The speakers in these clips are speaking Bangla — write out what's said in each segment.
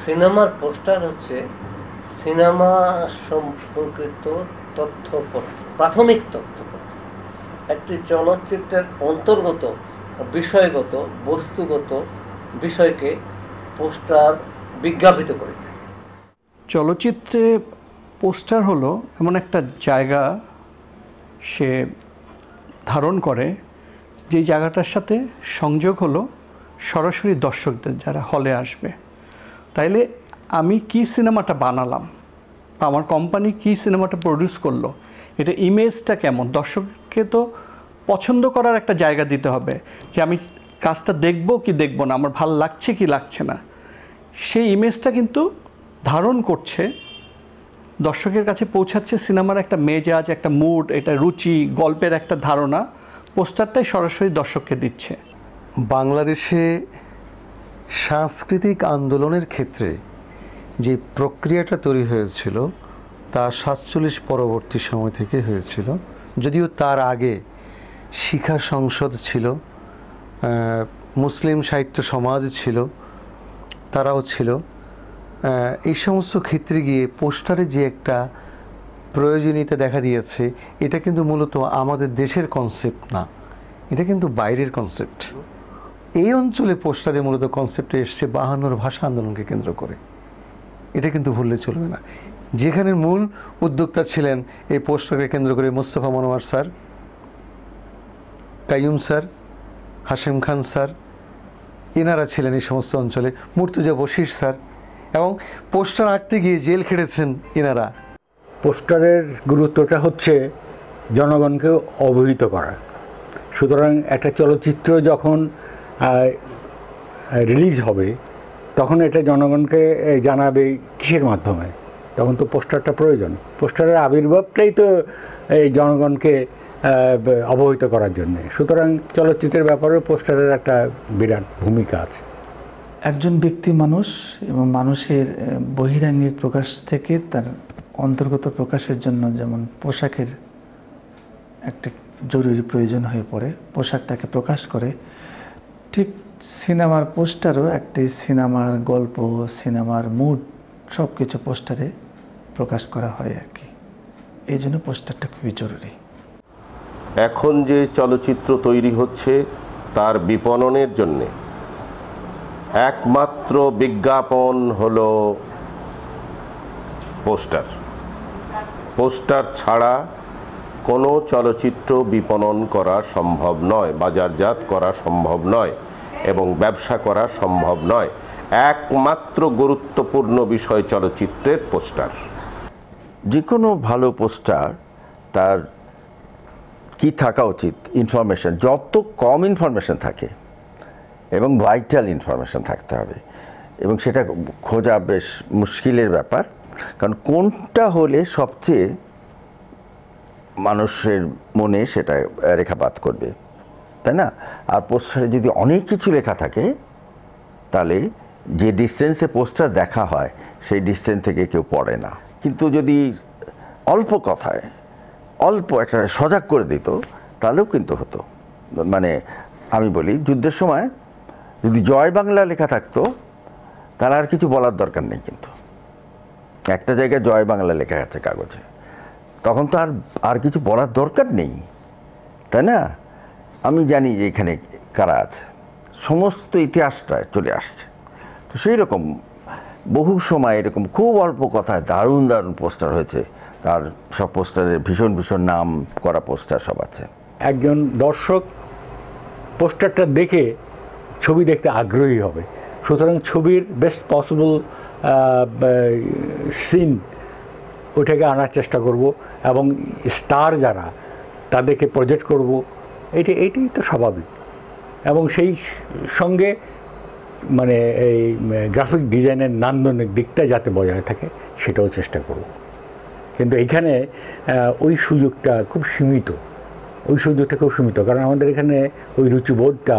সিনেমার পোস্টার হচ্ছে সিনেমা সম্পর্কিত তথ্যপত্র, প্রাথমিক তথ্যপত্র। একটি চলচ্চিত্রের অন্তর্গত বিষয়গত বস্তুগত বিষয়কে পোস্টার বিজ্ঞাপিত করে থাকে। চলচ্চিত্রে পোস্টার হলো এমন একটা জায়গা সে ধারণ করে, যে জায়গাটার সাথে সংযোগ হলো সরাসরি দর্শকদের, যারা হলে আসবে। তাইলে আমি কি সিনেমাটা বানালাম, আমার কোম্পানি কি সিনেমাটা প্রডিউস করলো, এটা ইমেজটা কেমন, দর্শককে তো পছন্দ করার একটা জায়গা দিতে হবে, যে আমি কাজটা দেখব কি দেখব না, আমার ভালো লাগছে কি লাগছে না। সেই ইমেজটা কিন্তু ধারণ করছে, দর্শকের কাছে পৌঁছাচ্ছে সিনেমার একটা মেজাজ, একটা মুড, এটা রুচি, গল্পের একটা ধারণা পোস্টারটাই সরাসরি দর্শককে দিচ্ছে। বাংলাদেশে সাংস্কৃতিক আন্দোলনের ক্ষেত্রে যে প্রক্রিয়াটা তৈরি হয়েছিল তা 47 পরবর্তী সময় থেকে হয়েছিল। যদিও তার আগে শিক্ষা সংসদ ছিল, মুসলিম সাহিত্য সমাজ ছিল, তারাও ছিল। এই সমস্ত ক্ষেত্রে গিয়ে পোস্টারে যে একটা প্রয়োজনীয়তা দেখা দিয়েছে, এটা কিন্তু মূলত আমাদের দেশের কনসেপ্ট না, এটা কিন্তু বাইরের কনসেপ্ট। এই অঞ্চলে পোস্টারে মূলত কনসেপ্টে এসছে 52 ভাষা আন্দোলনকে কেন্দ্র করে। এটা কিন্তু ভুললে চলবে না। যেখানে মূল উদ্যোক্তা ছিলেন এই পোস্টারকে কেন্দ্র করে Mostafa Monowar sir, Qayyum sir, Hashem Khan sir, এনারা ছিলেন এই সমস্ত অঞ্চলে, মুর্তজা বশির স্যার, এবং পোস্টার আঁকতে গিয়ে জেল খেটেছেন এনারা। পোস্টারের গুরুত্বটা হচ্ছে জনগণকে অবহিত করা। সুতরাং একটা চলচ্চিত্র যখন রিলিজ হবে তখন এটা জনগণকে জানাবে কিসের মাধ্যমে, তখন তো পোস্টারটা প্রয়োজন। পোস্টারের আবির্ভাবটাই তো এই জনগণকে অবহিত করার জন্যে। সুতরাং চলচ্চিত্রের ব্যাপারেও পোস্টারের একটা বিরাট ভূমিকা আছে। একজন ব্যক্তি মানুষ এবং মানুষের বহিরাঙ্গিক প্রকাশ থেকে তার অন্তর্গত প্রকাশের জন্য যেমন পোশাকের একটা জরুরি প্রয়োজন হয়ে পড়ে, পোশাক তাকে প্রকাশ করে, ঠিক সিনেমার পোস্টারও একটি সিনেমার গল্প, সিনেমার মুড সব কিছু পোস্টারে প্রকাশ করা হয় আর কি। এই জন্য পোস্টারটা খুবই জরুরি। এখন যে চলচ্চিত্র তৈরি হচ্ছে তার বিপণনের জন্যে একমাত্র বিজ্ঞাপন হলো পোস্টার। পোস্টার ছাড়া কোনো চলচ্চিত্র বিপণন করা সম্ভব নয়, বাজারজাত করা সম্ভব নয় এবং ব্যবসা করা সম্ভব নয়। একমাত্র গুরুত্বপূর্ণ বিষয় চলচ্চিত্রের পোস্টার। যে কোনো ভালো পোস্টার তার কি থাকা উচিত, ইনফরমেশন, যত কম ইনফরমেশন থাকে এবং ভাইটাল ইনফরমেশন থাকতে হবে, এবং সেটা খোঁজা বেশ মুশকিলের ব্যাপার। কারণ কোনটা হলে সবচেয়ে মানুষের মনে সেটা রেখাপাত করবে, তাই না? আর পোস্টারে যদি অনেক কিছু লেখা থাকে তাহলে যে ডিস্টেন্সে পোস্টার দেখা হয় সেই ডিস্টেন্স থেকে কেউ পড়ে না। কিন্তু যদি অল্প কথায় অল্প একটা সজাগ করে দিত তাহলেও কিন্তু হতো। মানে আমি বলি, যুদ্ধের সময় যদি জয় বাংলা লেখা থাকতো তাহলে আর কিছু বলার দরকার নেই, কিন্তু একটা জায়গায় জয় বাংলা লেখা আছে কাগজে, তখন তো আর কিছু বলার দরকার নেই, তাই না? আমি জানি যে এখানে কারা আছে, সমস্ত ইতিহাসটা চলে আসছে। তো সেই রকম বহু সময় এরকম খুব অল্প কথায় দারুণ দারুণ পোস্টার হয়েছে। তার সব পোস্টারে ভীষণ ভীষণ নাম করা পোস্টার সব আছে। একজন দর্শক পোস্টারটা দেখে ছবি দেখতে আগ্রহী হবে, সুতরাং ছবির বেস্ট পসিবল সিন ওইটাকে আনার চেষ্টা করব এবং স্টার যারা তাদেরকে প্রজেক্ট করব, এইটাই তো স্বাভাবিক। এবং সেই সঙ্গে মানে এই গ্রাফিক ডিজাইনের নান্দনিক দিকটা যাতে বজায় থাকে সেটাও চেষ্টা করব। কিন্তু এইখানে ওই সুযোগটা খুব সীমিত, কারণ আমাদের এখানে ওই রুচিবোধটা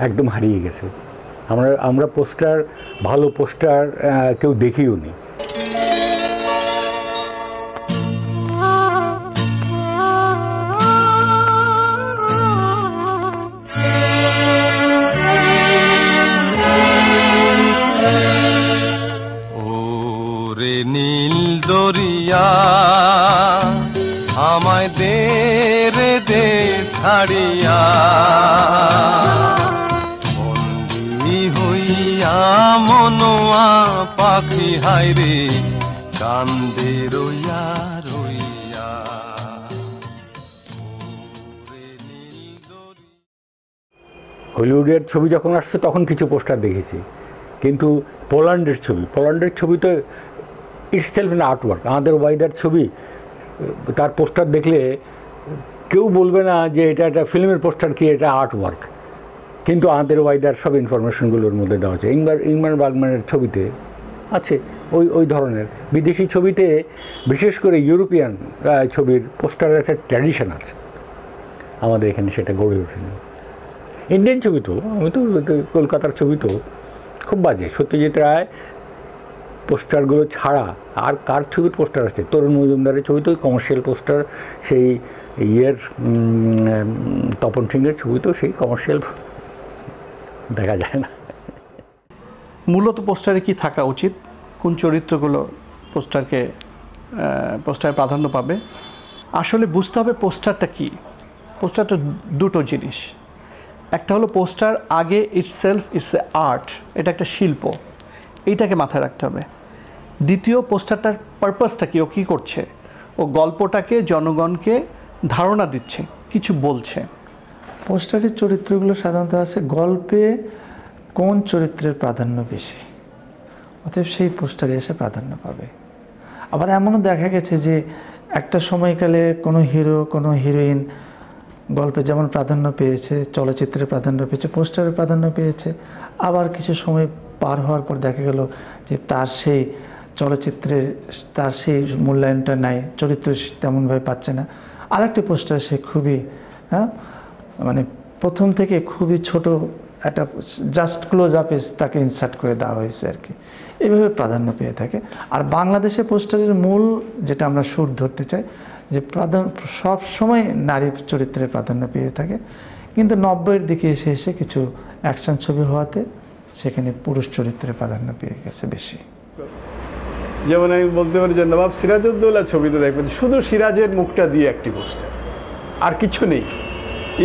একদম হারিয়ে গেছে। আমরা পোস্টার, ভালো পোস্টার কেউ দেখিও নি। ওরে নীল দরিয়া আমায় দে রে দে ছাড়িয়া, বন্দী হইয়া মনোয়া পাখি হায়রে কান্দে রইয়া রইয়া। হলিউডের ছবি যখন আসছে তখন কিছু পোস্টার দেখেছি, কিন্তু পোল্যান্ডের ছবি তো ইটসেলফ এন আর্টওয়ার্ক। আমাদের ওয়াইদার ছবি, তার পোস্টার দেখলে কেউ বলবে না যে এটা একটা ফিল্মের পোস্টার, কি এটা আর্টওয়ার্ক। কিন্তু আমাদের ওয়াইদার সব ইনফরমেশনগুলোর মধ্যে দেওয়া আছে। ইংমার বার্গম্যানের ছবিতে আছে ওই ধরনের। বিদেশি ছবিতে, বিশেষ করে ইউরোপিয়ান ছবির পোস্টারের একটা ট্র্যাডিশন আছে, আমাদের এখানে সেটা গড়ে ওঠেনি। ইন্ডিয়ান ছবি তো, আমি তো কলকাতার ছবি তো খুব বাজে। সত্যজিৎ রায় পোস্টারগুলো ছাড়া আর কার ছবির পোস্টার আছে? তরুণ মজুমদারের ছবি তো কমার্শিয়াল পোস্টার, সেই তপন সিংয়ের ছবি তো সেই কমার্শিয়াল দেখা যায় না। মূলত পোস্টারে কি থাকা উচিত, কোন চরিত্রগুলো পোস্টারে প্রাধান্য পাবে? আসলে বুঝতে হবে পোস্টারটা কি। পোস্টারটা দুটো জিনিস, একটা হলো পোস্টার আগে ইটসেলফ ইটস এ আর্ট, এটা একটা শিল্প, এইটাকে মাথায় রাখতে হবে। দ্বিতীয়, পোস্টারটার পারপাসটা কি, ও কী করছে, ও গল্পটাকে জনগণকে ধারণা দিচ্ছে, কিছু বলছে। পোস্টারের চরিত্রগুলো সাধারণত আছে গল্পে কোন চরিত্রের প্রাধান্য বেশি, অতএব সেই পোস্টারে এসে প্রাধান্য পাবে। আবার এমনও দেখা গেছে যে একটা সময়কালে কোনো হিরো কোনো হিরোইন গল্পে যেমন প্রাধান্য পেয়েছে, চলচ্চিত্রে প্রাধান্য পেয়েছে, পোস্টারে প্রাধান্য পেয়েছে। আবার কিছু সময় পার হওয়ার পর দেখা গেল যে তার সেই চলচ্চিত্রের তার সেই মূল্যায়নটা নাই, চরিত্র তেমনভাবে পাচ্ছে না। আরেকটি পোস্টার সে খুবই মানে প্রথম থেকে খুবই ছোট একটা জাস্ট ক্লোজ আপে তাকে ইনসার্ট করে দেওয়া হয়েছে আর কি, এইভাবে প্রাধান্য পেয়ে থাকে। আর বাংলাদেশে পোস্টারের মূল যেটা আমরা সুর ধরতে চাই যে সব সময় নারী চরিত্রে প্রাধান্য পেয়ে থাকে, কিন্তু 90-এর দিকে এসে এসে কিছু অ্যাকশন ছবি হওয়াতে সেখানে পুরুষ চরিত্রে প্রাধান্য পেয়ে গেছে বেশি। যেমন আমি বলতে পারি যে নবাব সিরাজউদ্দৌলা ছবিতে দেখবেন শুধু সিরাজের মুখটা দিয়ে একটি পোস্টার, আর কিছু নেই।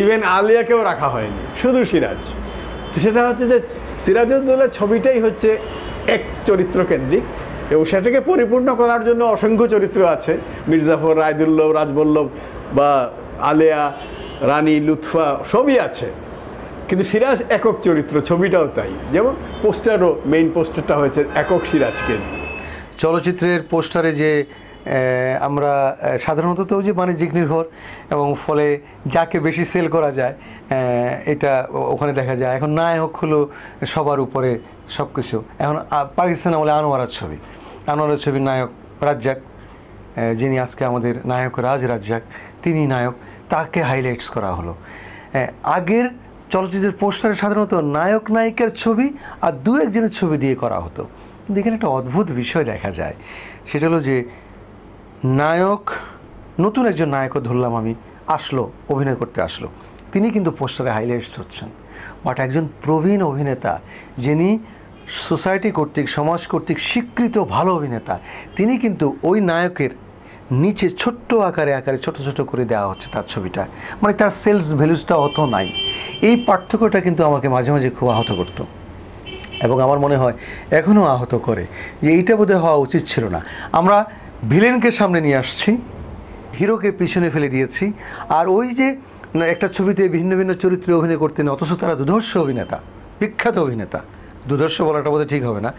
ইভেন আলিয়াকেও রাখা হয়নি, শুধু সিরাজ। তো সেটা হচ্ছে যে সিরাজউদ্দৌলা ছবিটাই হচ্ছে এক চরিত্র কেন্দ্রিক, এবং সেটাকে পরিপূর্ণ করার জন্য অসংখ্য চরিত্র আছে, মির্জাফর, রায়দুল্লভ, রাজবল্লভ বা আলেয়া, রানী, লুৎফা সবই আছে, কিন্তু সিরাজ একক চরিত্র। ছবিটাও তাই, যেমন পোস্টারও মেইন পোস্টারটা হয়েছে একক সিরাজকে। চলচ্চিত্রের পোস্টারে যে আমরা সাধারণত তো যে বাণিজ্যিক নির্ভর, এবং ফলে যাকে বেশি সেল করা যায় এটা ওখানে দেখা যায়। এখন নায়ক হলো সবার উপরে সব কিছু। এখন পাকিস্তান আমলে আনোয়ারার ছবির নায়ক রাজ্জাক, যিনি আজকে আমাদের নায়ক রাজ্জাক, তিনি নায়ক, তাকে হাইলাইটস করা হলো। আগের চলচ্চিত্রের পোস্টারে সাধারণত নায়ক নায়িকার ছবি আর দু একজনের ছবি দিয়ে করা হতো, কিন্তু এখানে একটা অদ্ভুত বিষয় দেখা যায়, সেটা হলো যে নায়ক, নতুন একজন নায়কও ধরলাম আমি, অভিনয় করতে আসলো, তিনি কিন্তু পোস্টারে হাইলাইটস হচ্ছেন। বাট একজন প্রবীণ অভিনেতা, যিনি সোসাইটি কর্তৃক, সমাজ কর্তৃক স্বীকৃত ভালো অভিনেতা, তিনি কিন্তু ওই নায়কের নিচে ছোট্ট আকারে ছোট ছোট করে দেওয়া হচ্ছে তার ছবিটা, মানে তার সেলস ভ্যালুসটা অত নাই। এই পার্থক্যটা কিন্তু আমাকে মাঝে মাঝে খুব আহত করতো। এবং আমার মনে হয় এখনও আহত করে যে এইটা বোধহয় হওয়া উচিত ছিল না। আমরা ভিলেনকে সামনে নিয়ে আসছি, হিরোকে পিছনে ফেলে দিয়েছি। আর ওই যে একটা ছবিতে ভিন্ন ভিন্ন চরিত্রে অভিনয় করতেন, অথচ তারা দুর্ধর্ষ অভিনেতা, বিখ্যাত অভিনেতা, দুর্ধর্ষ বলাটা বোধহয় ঠিক হবে না,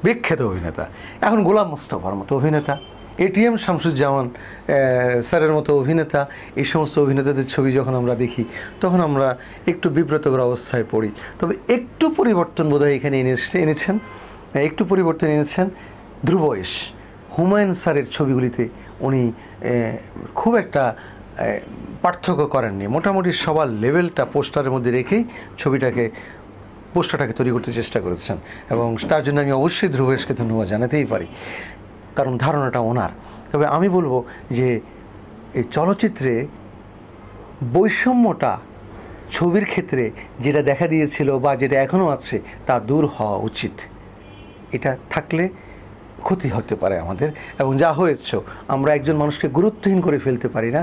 বিখ্যাত অভিনেতা। এখন গোলাম মোস্তফার মতো অভিনেতা, এটিএম শামসুজ্জামান স্যারের মতো অভিনেতা, এই সমস্ত অভিনেতাদের ছবি যখন আমরা দেখি তখন আমরা একটু বিব্রতকর অবস্থায় পড়ি। তবে একটু পরিবর্তন বোধহয় এখানে এনেছেন, একটু পরিবর্তন এনেছেন ধ্রুবয়েশ। হুমায়ুন স্যারের ছবিগুলিতে উনি খুব একটা পার্থক্য করেননি, মোটামুটি সবার লেভেলটা পোস্টারের মধ্যে রেখেই পোস্টারটাকে তৈরি করতে চেষ্টা করেছেন, এবং তার জন্য আমি অবশ্যই ধ্রুবয়েশকে ধন্যবাদ জানাতেই পারি, কারণ ধারণাটা ওনার। তবে আমি বলবো যে এই চলচ্চিত্রে বৈষম্যটা ছবির ক্ষেত্রে যেটা দেখা দিয়েছিল বা যেটা এখনও আছে তা দূর হওয়া উচিত। এটা থাকলে ক্ষতি হতে পারে আমাদের, এবং যা হয়েছে আমরা একজন মানুষকে গুরুত্বহীন করে ফেলতে পারি না।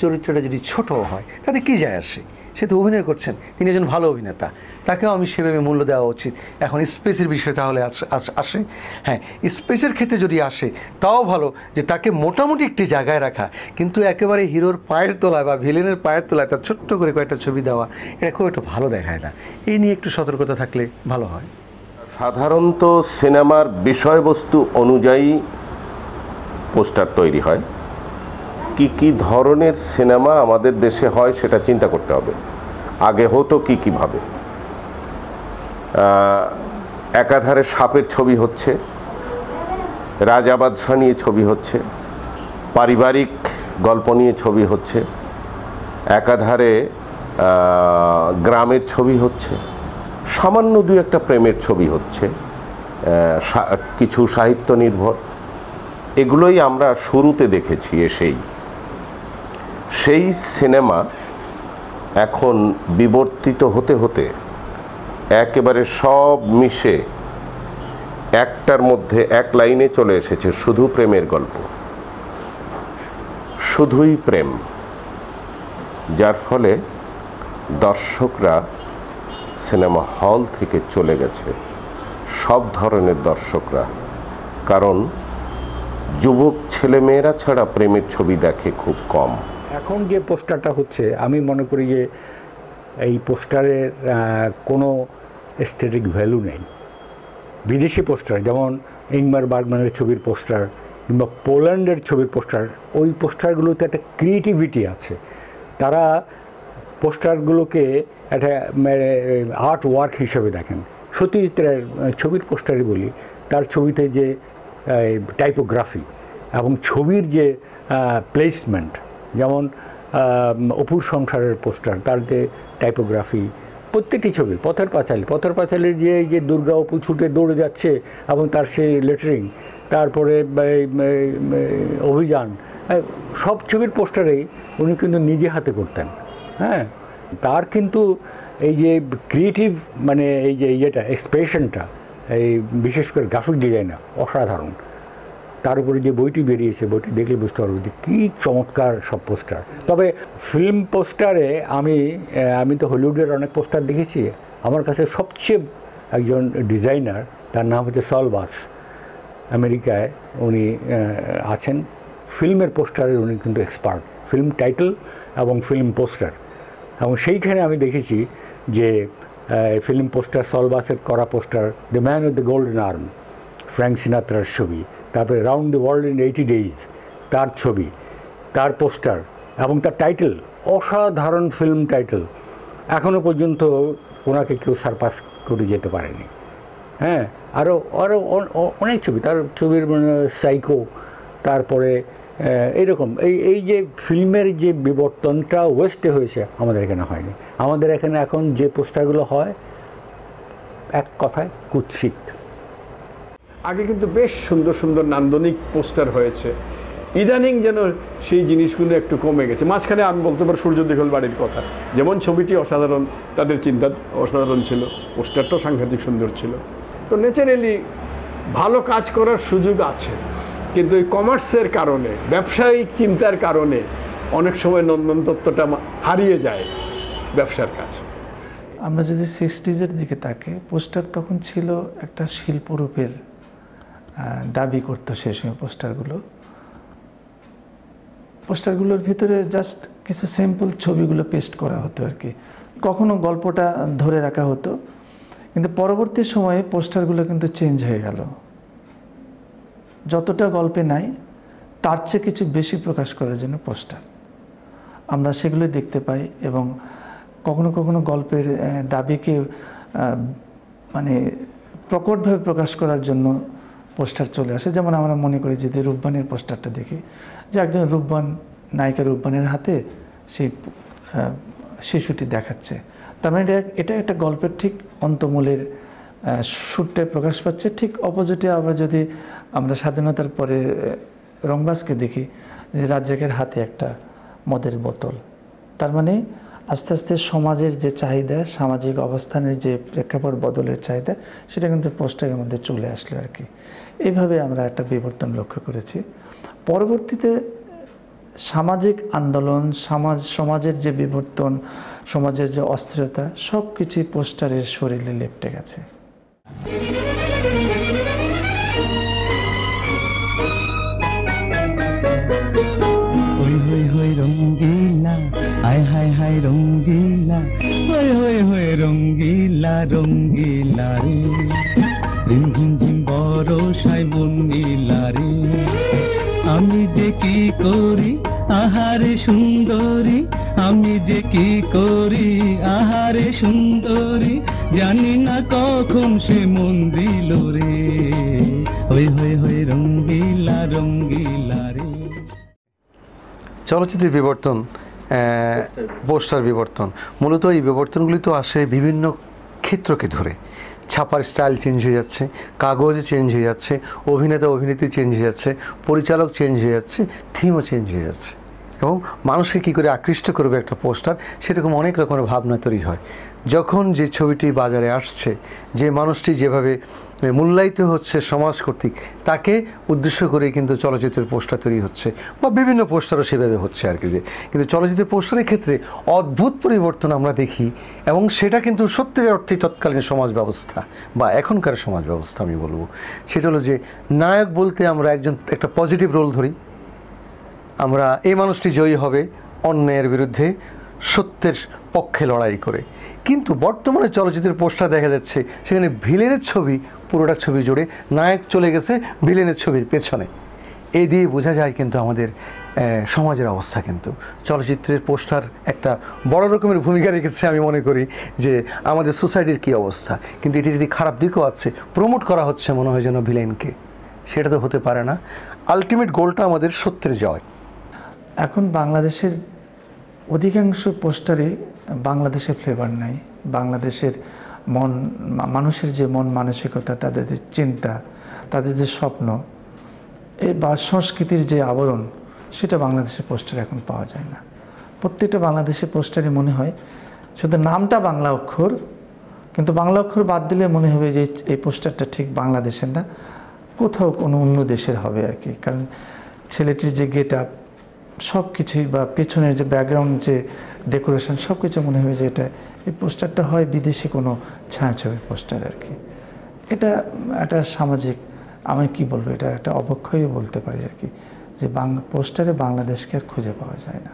চরিত্রটা যদি ছোটও হয় তাতে কী যায় আসে, সে তো অভিনয় করছেন, তিনি একজন ভালো অভিনেতা, তাকেও আমি সেভাবে মূল্য দেওয়া উচিত। এখন স্পেসের বিষয় তাহলে আসে, হ্যাঁ স্পেসের ক্ষেত্রে যদি আসে তাও ভালো যে তাকে মোটামুটি একটি জায়গায় রাখা, কিন্তু একেবারে হিরোর পায়ের তলায় বা ভিলেনের পায়ের তলায় তার ছোট্ট করে কয়েকটা ছবি দেওয়া, এটা খুব একটু ভালো দেখায় না। এই নিয়ে একটু সতর্কতা থাকলে ভালো হয়। সাধারণত সিনেমার বিষয়বস্তু অনুযায়ী পোস্টার তৈরি হয়। কি কি ধরনের সিনেমা আমাদের দেশে হয় সেটা চিন্তা করতে হবে, আগে হতো কি কিভাবে। একাধারে সাপের ছবি হচ্ছে, রাজা বাদশাহ নিয়ে ছবি হচ্ছে, পারিবারিক গল্প নিয়ে ছবি হচ্ছে, একাধারে গ্রামের ছবি হচ্ছে, সামান্য দু একটা প্রেমের ছবি হচ্ছে, কিছু সাহিত্য নির্ভর। এগুলোই আমরা শুরুতে দেখেছি এসেই। সেই সিনেমা এখন বিবর্তিত হতে হতে একেবারে সব মিশে একটার মধ্যে এক লাইনে চলে এসেছে শুধু প্রেমের গল্প, শুধুই প্রেম, যার ফলে দর্শকরা সিনেমা হল থেকে চলে গেছে, সব ধরনের দর্শকরা। কারণ যুবক ছেলেমেয়েরা ছাড়া প্রেমের ছবি দেখে খুব কম। এখন যে পোস্টারটা হচ্ছে, আমি মনে করি যে এই পোস্টারের কোনো এস্থেটিক ভ্যালু নেই। বিদেশি পোস্টার যেমন ইংমার বার্গম্যানের ছবির পোস্টার কিংবা পোল্যান্ডের ছবির পোস্টার, ওই পোস্টারগুলোতে একটা ক্রিয়েটিভিটি আছে। তারা পোস্টারগুলোকে একটা আর্ট ওয়ার্ক হিসেবে দেখেন। সত্যজিতের ছবির পোস্টারই বলি, তার ছবিতে যে টাইপোগ্রাফি এবং ছবির যে প্লেসমেন্ট, যেমন অপুর সংসারের পোস্টার, তার যে টাইপোগ্রাফি, প্রত্যেকটি ছবি, পথের পাঁচালীর যে দুর্গা অপু ছুটে দৌড়ে যাচ্ছে এবং তার সেই লেটারিং, তারপরে অভিযান, সব ছবির পোস্টারেই উনি কিন্তু নিজে হাতে করতেন। হ্যাঁ, তার কিন্তু এই যে ক্রিয়েটিভ মানে এই যে ইয়েটা এক্সপ্রেশনটা, এই বিশেষ করে গ্রাফিক ডিজাইনার অসাধারণ। তার উপরে যে বইটি বেরিয়েছে, বইটি দেখলে বুঝতে পারবো যে কী চমৎকার সব পোস্টার। তবে ফিল্ম পোস্টারে আমি তো হলিউডের অনেক পোস্টার দেখেছি। আমার কাছে সবচেয়ে একজন ডিজাইনার, তার নাম হচ্ছে সল বাস, আমেরিকায় উনি আছেন। ফিল্মের পোস্টারে উনি কিন্তু এক্সপার্ট, ফিল্ম টাইটেল এবং ফিল্ম পোস্টার। এবং সেইখানে আমি দেখেছি যে ফিল্ম পোস্টার, সল বাসের করা poster the man with the golden arm, Frank সিনাত্রার ছবি, তারপরে round the world in 80 days তার ছবি, তার পোস্টার এবং তার টাইটেল, অসাধারণ ফিল্ম টাইটেল। এখনও পর্যন্ত ওনাকে কেউ সারপাস করে যেতে পারেনি। হ্যাঁ, আরও অনেক ছবি, তার ছবির সাইকো, তারপরে এইরকম এই যে ফিল্মের যে বিবর্তনটা ওয়েস্টে হয়েছে, আমাদের এখানে হয়নি। আমাদের এখানে এখন যে পোস্টারগুলো হয়, এক কথায় কুৎসিত। আগে কিন্তু বেশ সুন্দর সুন্দর নান্দনিক পোস্টার হয়েছে, ইদানিং যেন সেই জিনিসগুলো একটু কমে গেছে। মাঝখানে আমি বলতে পারি সূর্য দিঘল বাড়ির কথা, যেমন ছবিটি অসাধারণ, তাদের চিন্তা অসাধারণ ছিল, পোস্টারটাও সাংঘাতিক সুন্দর ছিল। তো ন্যাচারালি ভালো কাজ করার সুযোগ আছে, কিন্তু এই কমার্সের কারণে, ব্যবসায়িক চিন্তার কারণে অনেক সময় নন্দন তত্ত্বটা হারিয়ে যায় ব্যবসার কাছে। আমরা যদি 60s-এর দিকে তাকে, পোস্টার তখন ছিল একটা শিল্পরূপের দাবি করতো সেই সময় পোস্টারগুলোর ভিতরে জাস্ট কিছু সিম্পল ছবিগুলো পেস্ট করা হতো আর কি, কখনো গল্পটা ধরে রাখা হতো। কিন্তু পরবর্তী সময়ে পোস্টারগুলো কিন্তু চেঞ্জ হয়ে গেল, যতটা গল্পে নাই তার চেয়ে কিছু বেশি প্রকাশ করার জন্য পোস্টার আমরা সেগুলো দেখতে পাই। এবং কখনো কখনো গল্পের দাবিকে মানে প্রকটভাবে প্রকাশ করার জন্য পোস্টার চলে আসে। যেমন আমরা মনে করি যদি রূপবানের পোস্টারটা দেখি, যে একজন রূপবান নায়িকা রূপবানের হাতে সেই শিশুটি দেখাচ্ছে, তার মানে এটা একটা গল্পের ঠিক অন্তমূলের সুরটায় প্রকাশ পাচ্ছে। ঠিক অপোজিটে আবার যদি আমরা স্বাধীনতার পরে রংবাজকে দেখি, যে রাজ্জাকের হাতে একটা মদের বোতল, তার মানে আস্তে আস্তে সমাজের যে চাহিদা, সামাজিক অবস্থানের যে প্রেক্ষাপট বদলের চাহিদা, সেটা কিন্তু পোস্টারের মধ্যে চলে আসলো আর কি। এইভাবে আমরা একটা বিবর্তন লক্ষ্য করেছি। পরবর্তীতে সামাজিক আন্দোলন, সমাজের যে বিবর্তন, সমাজের যে অস্থিরতা, সব কিছুই পোস্টারের শরীরে লেপ্টে গেছে। হই হই হই রঙ্গিলা, হায় হায় হায় রঙ্গিলা, হই হই হই রঙ্গিলা রঙ্গিলা রে, ঝিম ঝিম ঝিম বরষায় বন্দিলা রে, আমি যে কি করি আহারে সুন্দরী, আমি যে কি করি আহারে সুন্দরী, জানি না কখন সে মন দিল রে, হই হই হই রঙ্গিলা রঙ্গিলা রে। চলচ্চিত্রের বিবর্তন, পোস্টার বিবর্তন, মূলত এই বিবর্তনগুলি তো আসে বিভিন্ন ক্ষেত্রকে ধরে। ছাপার স্টাইল চেঞ্জ হয়ে যাচ্ছে, কাগজ চেঞ্জ হয়ে যাচ্ছে, অভিনেতা অভিনেত্রী চেঞ্জ হয়ে যাচ্ছে, পরিচালক চেঞ্জ হয়ে যাচ্ছে, থিমও চেঞ্জ হয়ে যাচ্ছে, এবং মানুষকে কী করে আকৃষ্ট করবে একটা পোস্টার, সেরকম অনেক রকমের ভাবনা তৈরি হয়। যখন যে ছবিটি বাজারে আসছে, যে মানুষটি যেভাবে মূল্যায়িত হচ্ছে সমাজ কর্তৃক, তাকে উদ্দেশ্য করে কিন্তু চলচ্চিত্রের পোস্টার তৈরি হচ্ছে, বা বিভিন্ন পোস্টারও সেভাবে হচ্ছে আর কি। যে কিন্তু চলচ্চিত্রের পোস্টারের ক্ষেত্রে অদ্ভুত পরিবর্তন আমরা দেখি, এবং সেটা কিন্তু সত্যিকার অর্থে তৎকালীন সমাজ ব্যবস্থা বা এখনকার সমাজ ব্যবস্থা আমি বলবো, সেটা হলো যে নায়ক বলতে আমরা একটা পজিটিভ রোল ধরি, আমরা এই মানুষটি জয়ী হবে অন্যায়ের বিরুদ্ধে সত্যের পক্ষে লড়াই করে। কিন্তু বর্তমানে চলচ্চিত্রের পোস্টার দেখা যাচ্ছে সেখানে ভিলেনের ছবি, পুরোটা ছবি জুড়ে নায়ক চলে গেছে ভিলেনের ছবির পেছনে। এই দিয়ে বোঝা যায় কিন্তু আমাদের সমাজের অবস্থা। কিন্তু চলচ্চিত্রের পোস্টার একটা বড় রকমের ভূমিকা রেখেছে আমি মনে করি, যে আমাদের সোসাইটির কী অবস্থা। কিন্তু এটি যদি খারাপ দিকও আছে, প্রমোট করা হচ্ছে মনে হয় যেন ভিলেনকে, সেটা তো হতে পারে না। আলটিমেট গোলটা আমাদের সত্যের জয়। এখন বাংলাদেশের অধিকাংশ পোস্টারে বাংলাদেশের ফ্লেভার নাই। বাংলাদেশের মানুষের যে মন মানসিকতা, তাদের যে চিন্তা, তাদের যে স্বপ্ন, এই বা সংস্কৃতির যে আবরণ, সেটা বাংলাদেশের পোস্টারে এখন পাওয়া যায় না। প্রত্যেকটা বাংলাদেশের পোস্টারে মনে হয় শুধু নামটা বাংলা অক্ষর, কিন্তু বাংলা অক্ষর বাদ দিলে মনে হবে যে এই পোস্টারটা ঠিক বাংলাদেশের না, কোথাও কোনো অন্য দেশের হবে আর কি। কারণ ছেলেটির যে গেট আপ, সব কিছুই, বা পেছনের যে ব্যাকগ্রাউন্ড, যে ডেকোরেশন, সব কিছু মনে হয় যে এই পোস্টারটা হয় বিদেশি কোনো ছায়াছবির পোস্টার আর কি। এটা একটা সামাজিক, আমি কি বলবো, এটা একটা অবক্ষয়ও বলতে পারি আর কি, যে পোস্টারে বাংলাদেশকে আর খুঁজে পাওয়া যায় না।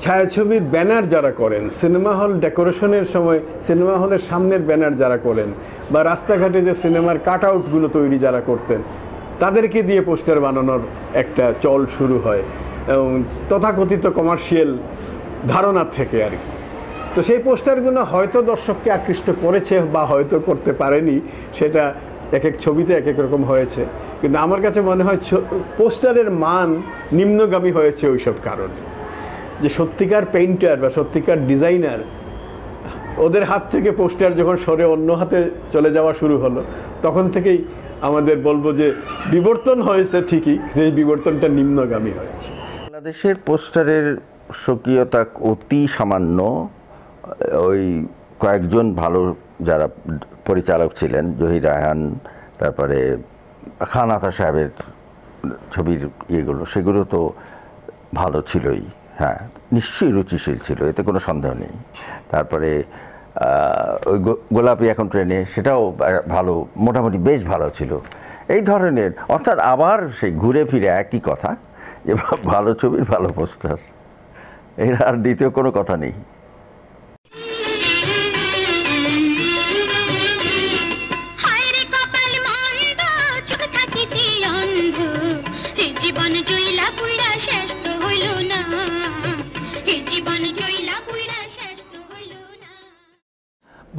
ছায়াছবির ব্যানার যারা করেন, সিনেমা হল ডেকোরেশনের সময় সিনেমা হলের সামনের ব্যানার যারা করেন, বা রাস্তাঘাটে যে সিনেমার কাট আউটগুলো তৈরি যারা করতেন, তাদেরকে দিয়ে পোস্টার বানানোর একটা চল শুরু হয়, এবং তথাকথিত কমার্শিয়াল ধারণার থেকে আর কি। তো সেই পোস্টারগুলো হয়তো দর্শককে আকৃষ্ট করেছে বা হয়তো করতে পারেনি, সেটা এক এক ছবিতে এক এক রকম হয়েছে। কিন্তু আমার কাছে মনে হয় পোস্টারের মান নিম্নগামী হয়েছে ওইসব কারণে, যে সত্যিকার পেইন্টার বা সত্যিকার ডিজাইনার, ওদের হাত থেকে পোস্টার যখন সরে অন্য হাতে চলে যাওয়া শুরু হলো, তখন থেকেই আমাদের বলবো যে বিবর্তন হয়েছে ঠিকই, সেই বিবর্তনটা নিম্নগামী হয়েছে। বাংলাদেশের পোস্টারের স্বকীয়তা অতি সামান্য। ওই কয়েকজন ভালো যারা পরিচালক ছিলেন, জহির রায়হান, তারপরে খান আতা সাহেবের ছবির ইয়েগুলো, সেগুলো তো ভালো ছিলই, হ্যাঁ নিশ্চয়ই রুচিশীল ছিল, এতে কোনো সন্দেহ নেই। তারপরে ওই গোলাপি এখন ট্রেনে, সেটাও ভালো, মোটামুটি বেশ ভালো ছিল। এই ধরনের, অর্থাৎ আবার সেই ঘুরে ফিরে একই কথা যে ভালো ছবির ভালো পোস্টার, এর আর দ্বিতীয় কোনো কথা নেই।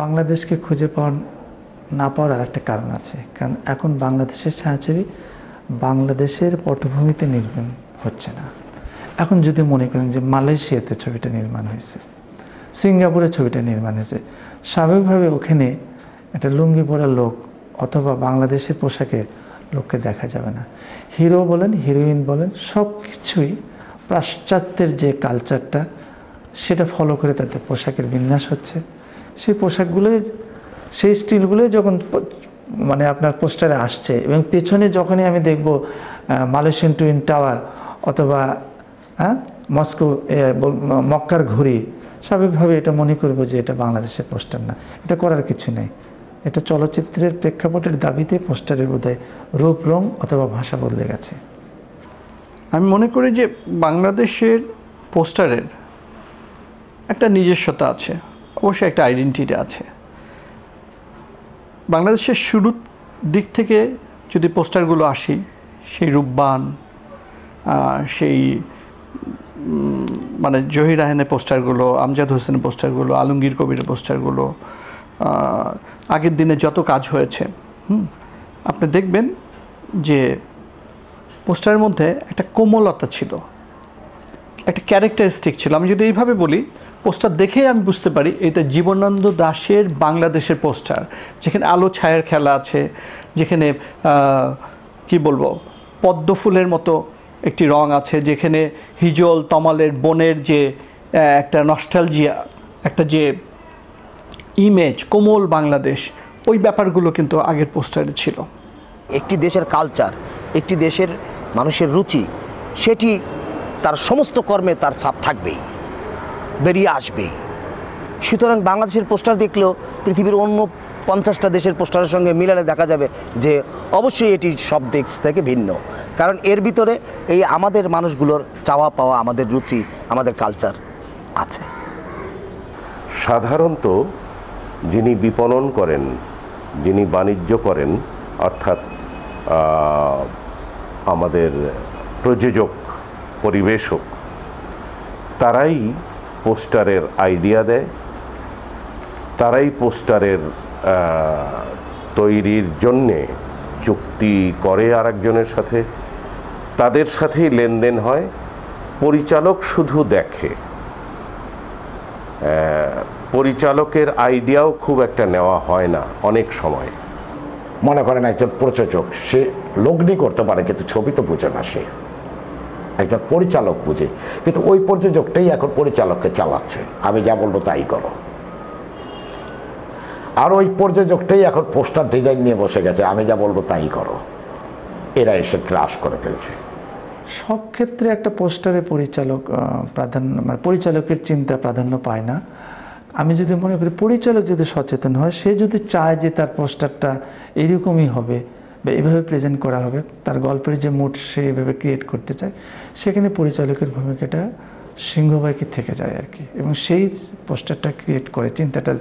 বাংলাদেশকে খুঁজে না পাওয়ার আর একটা কারণ আছে, কারণ এখন বাংলাদেশের ছায়াছবি বাংলাদেশের পটভূমিতে নির্মাণ হচ্ছে না। এখন যদি মনে করেন যে মালয়েশিয়াতে ছবিটা নির্মাণ হয়েছে, সিঙ্গাপুরে ছবিটা নির্মাণ হয়েছে, স্বাভাবিকভাবে ওখানে একটা লুঙ্গি পরা লোক অথবা বাংলাদেশের পোশাকে লোককে দেখা যাবে না। হিরো বলেন, হিরোইন বলেন, সব কিছুই পাশ্চাত্যের যে কালচারটা সেটা ফলো করে তাদের পোশাকের বিন্যাস হচ্ছে। সেই পোশাকগুলোই, সেই স্টিলগুলোই যখন মানে আপনার পোস্টারে আসছে, এবং পেছনে যখনই আমি দেখব মালয়েশিয়ান টুইন টাওয়ার অথবা মক্কার ঘুড়ি, স্বাভাবিকভাবে এটা মনে করবো যে এটা বাংলাদেশের পোস্টার না। এটা করার কিছু নেই, এটা চলচ্চিত্রের প্রেক্ষাপটের দাবিতে পোস্টারের বোধহয় রূপ, রং অথবা ভাষা বদলে গেছে। আমি মনে করি যে বাংলাদেশের পোস্টারের একটা নিজস্বতা আছে, অবশ্যই একটা আইডেন্টিটি আছে। বাংলাদেশের শুরুর দিক থেকে যদি পোস্টারগুলো আসি, সেই রূপবান, সেই মানে জহির রায়হানের পোস্টারগুলো, আমজাদ হোসেনের পোস্টারগুলো, আলমগীর কবিরের পোস্টারগুলো, আগের দিনে যত কাজ হয়েছে, আপনি দেখবেন যে পোস্টারের মধ্যে একটা কোমলতা ছিল, একটা ক্যারেক্টারিস্টিক ছিল। আমি যদি এইভাবে বলি, পোস্টার দেখেই আমি বুঝতে পারি এটা জীবনানন্দ দাশের বাংলাদেশের পোস্টার, যেখানে আলো ছায়ার খেলা আছে, যেখানে কি বলবো, পদ্ম ফুলের মতো একটি রং আছে, যেখানে হিজল তমালের বনের যে একটা নস্টালজিয়া, একটা যে ইমেজ, কোমল বাংলাদেশ, ওই ব্যাপারগুলো কিন্তু আগের পোস্টারে ছিল। একটি দেশের কালচার, একটি দেশের মানুষের রুচি, সেটি তার সমস্ত কর্মে তার ছাপ থাকবেই, বেরিয়ে আসবেই। সুতরাং বাংলাদেশের পোস্টার দেখলেও পৃথিবীর অন্য 50টা দেশের পোস্টারের সঙ্গে মিলালে দেখা যাবে যে অবশ্যই এটি সব দেশ থেকে ভিন্ন, কারণ এর ভিতরে এই আমাদের মানুষগুলোর চাওয়া পাওয়া, আমাদের রুচি, আমাদের কালচার আছে। সাধারণত যিনি বিপণন করেন, যিনি বাণিজ্য করেন, অর্থাৎ আমাদের প্রযোজক, পরিবেশক, তারাই পোস্টারের আইডিয়া দেয়, তারাই পোস্টারের তৈরির জন্যে চুক্তি করে আরেকজনের সাথে, তাদের সাথেই লেনদেন হয়। পরিচালক শুধু দেখে, পরিচালকের আইডিয়াও খুব একটা নেওয়া হয় না অনেক সময়। মনে করেন একজন প্রযোজক, সে লগ্নি করতে পারে কিন্তু ছবি তো বুঝে না, সে একজন পরিচালক বুঝে, কিন্তু ওই প্রযোজকটাই এখন পরিচালককে চালাচ্ছে, আমি যা বলবো তাই করো। আর ওই প্রযোজকটাই এখন পোস্টার ডিজাইন নিয়ে বসে গেছে, আমি যা বলবো তাই করো। এরা এসে ক্রাশ করে ফেলছে। সব ক্ষেত্রে একটা পোস্টারে পরিচালক প্রাধান্য, মানে পরিচালকের চিন্তা প্রাধান্য পায় না। আমি যদি মনে করি পরিচালক যদি সচেতন হয়, সে যদি চায় যে তার পোস্টারটা এরকমই হবে বা এইভাবে প্রেজেন্ট করা হবে, তার গল্পের যে মুড সে এইভাবে ক্রিয়েট করতে চায়, সেখানে পরিচালকের ভূমিকাটা সিংহভাগই থেকে যায় আর কি, এবং সেই পোস্টারটা ক্রিয়েট করে, চিন্তাটা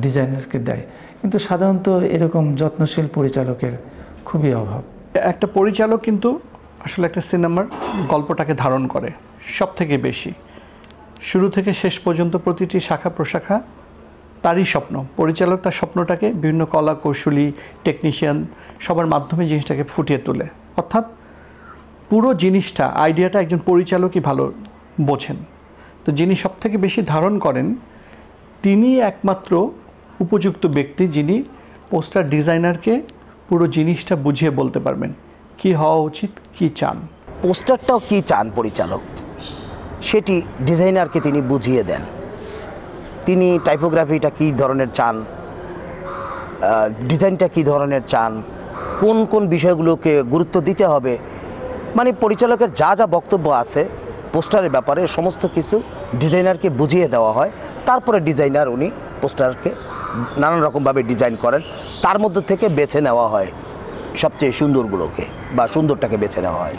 ডিজাইনারকে দেয়। কিন্তু সাধারণত এরকম যত্নশীল পরিচালকের খুবই অভাব। একটা পরিচালক কিন্তু আসলে একটা সিনেমার গল্পটাকে ধারণ করে সব থেকে বেশি, শুরু থেকে শেষ পর্যন্ত প্রতিটি শাখা প্রশাখা তারই স্বপ্ন। পরিচালক তার স্বপ্নটাকে বিভিন্ন কলা কৌশলী, টেকনিশিয়ান সবার মাধ্যমে জিনিসটাকে ফুটিয়ে তোলে। অর্থাৎ পুরো জিনিসটা, আইডিয়াটা একজন পরিচালকই ভালো বোঝেন। তো যিনি সব থেকে বেশি ধারণ করেন, তিনি একমাত্র উপযুক্ত ব্যক্তি যিনি পোস্টার ডিজাইনারকে পুরো জিনিসটা বুঝিয়ে বলতে পারবেন কি হওয়া উচিত, কি চান। পোস্টারটাও কি চান পরিচালক, সেটি ডিজাইনারকে তিনি বুঝিয়ে দেন। তিনি টাইপোগ্রাফিটা কী ধরনের চান, ডিজাইনটা কী ধরনের চান, কোন কোন বিষয়গুলোকে গুরুত্ব দিতে হবে, মানে পরিচালকের যা যা বক্তব্য আছে পোস্টারের ব্যাপারে সমস্ত কিছু ডিজাইনারকে বুঝিয়ে দেওয়া হয়, তারপরে ডিজাইনার উনি পোস্টারকে নানান রকমভাবে ডিজাইন করেন, তার মধ্যে থেকে বেছে নেওয়া হয় সবচেয়ে সুন্দরগুলোকে বা সুন্দরটাকে বেছে নেওয়া হয়।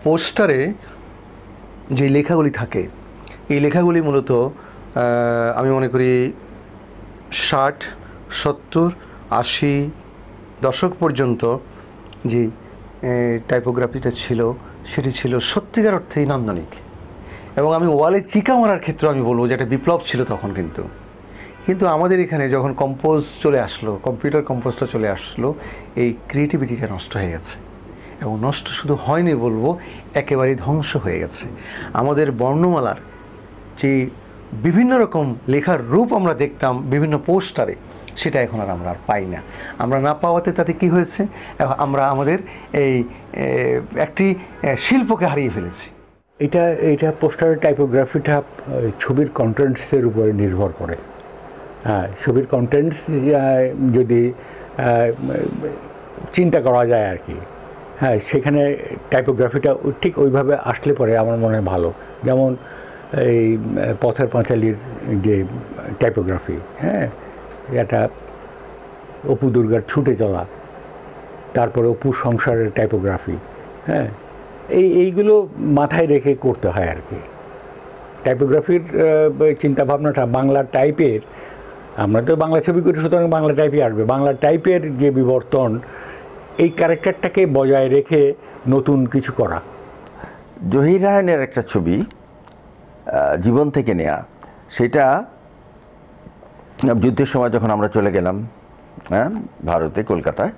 পোস্টারে যে লেখাগুলি থাকে, এই লেখাগুলি মূলত আমি মনে করি 60, 70, 80 দশক পর্যন্ত যে টাইপোগ্রাফিটা ছিল সেটি ছিল সত্যিকার অর্থেই নান্দনিক। এবং আমি ওয়ালে চিকা মারার ক্ষেত্রে আমি বলবো যে একটা বিপ্লব ছিল তখন। কিন্তু আমাদের এখানে যখন কম্পোজ চলে আসলো, কম্পিউটার কম্পোজটা চলে আসলো, এই ক্রিয়েটিভিটিটা নষ্ট হয়ে গেছে। এবং নষ্ট শুধু হয়নি বলবো, একেবারেই ধ্বংস হয়ে গেছে। আমাদের বর্ণমালার যে বিভিন্ন রকম লেখার রূপ আমরা দেখতাম বিভিন্ন পোস্টারে, সেটা এখন আর আমরা পাই না। আমরা না পাওয়াতে তাতে কি হয়েছে, আমরা আমাদের এই একটি শিল্পকে হারিয়ে ফেলেছি। এটা পোস্টারের টাইপোগ্রাফিটা ছবির কন্টেন্টসের উপরে নির্ভর করে। হ্যাঁ, ছবির কন্টেন্টস যদি চিন্তা করা যায় আর কি, হ্যাঁ, সেখানে টাইপোগ্রাফিটা ঠিক ওইভাবে আসলে পরে আমার মনে হয় ভালো। যেমন এই পথের পাঁচালীর যে টাইপোগ্রাফি, হ্যাঁ, এটা অপু দুর্গার ছুটে চলা, তারপরে অপুর সংসারের টাইপোগ্রাফি, হ্যাঁ, এইগুলো মাথায় রেখে করতে হয় আর কি। টাইপোগ্রাফির চিন্তাভাবনাটা বাংলা টাইপের, আমরা তো বাংলা ছবি করি, সুতরাং বাংলা টাইপই আসবে। বাংলা টাইপের যে বিবর্তন, এই ক্যারেক্টারটাকে বজায় রেখে নতুন কিছু করা। জহির রায়হানের একটা ছবি জীবন থেকে নেয়া, সেটা যুদ্ধের সময় যখন আমরা চলে গেলাম, হ্যাঁ, ভারতে, কলকাতায়,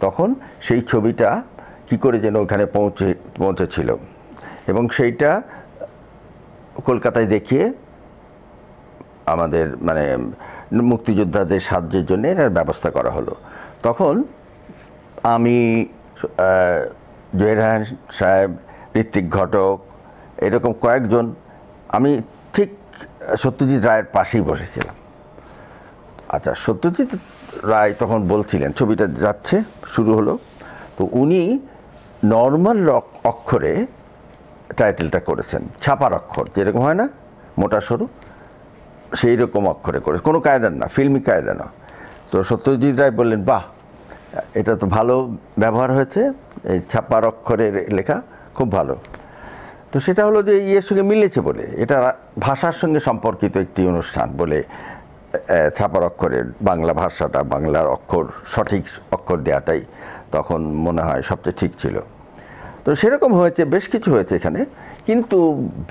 তখন সেই ছবিটা কি করে যেন ওখানে পৌঁছেছিল এবং সেইটা কলকাতায় দেখিয়ে আমাদের মানে মুক্তিযোদ্ধাদের সাহায্যের জন্য এর ব্যবস্থা করা হলো। তখন আমি, জহির রায়হান সাহেব, ঋত্বিক ঘটক, এরকম কয়েকজন, আমি ঠিক সত্যজিৎ রায়ের পাশেই বসেছিলাম। আচ্ছা, সত্যজিৎ রায় তখন বলছিলেন, ছবিটা যাচ্ছে, শুরু হলো, তো উনি নর্মাল অক্ষরে টাইটেলটা করেছেন, ছাপার অক্ষর যেরকম হয় না, মোটা সরু, সেই রকম অক্ষরে করে, কোনো কায়দার না, ফিল্মি কায়দা না। তো সত্যজিৎ রায় বললেন, বাহ, এটা তো ভালো ব্যবহার হয়েছে, এই ছাপার অক্ষরের লেখা খুব ভালো। তো সেটা হলো যে ইয়ের সঙ্গে মিলেছে বলে, এটা ভাষার সঙ্গে সম্পর্কিত একটি অনুষ্ঠান বলে ছাপার অক্ষরের বাংলা ভাষাটা, বাংলার অক্ষর, সঠিক অক্ষর দেওয়াটাই তখন মনে হয় সবচেয়ে ঠিক ছিল। তো সেরকম হয়েছে, বেশ কিছু হয়েছে এখানে, কিন্তু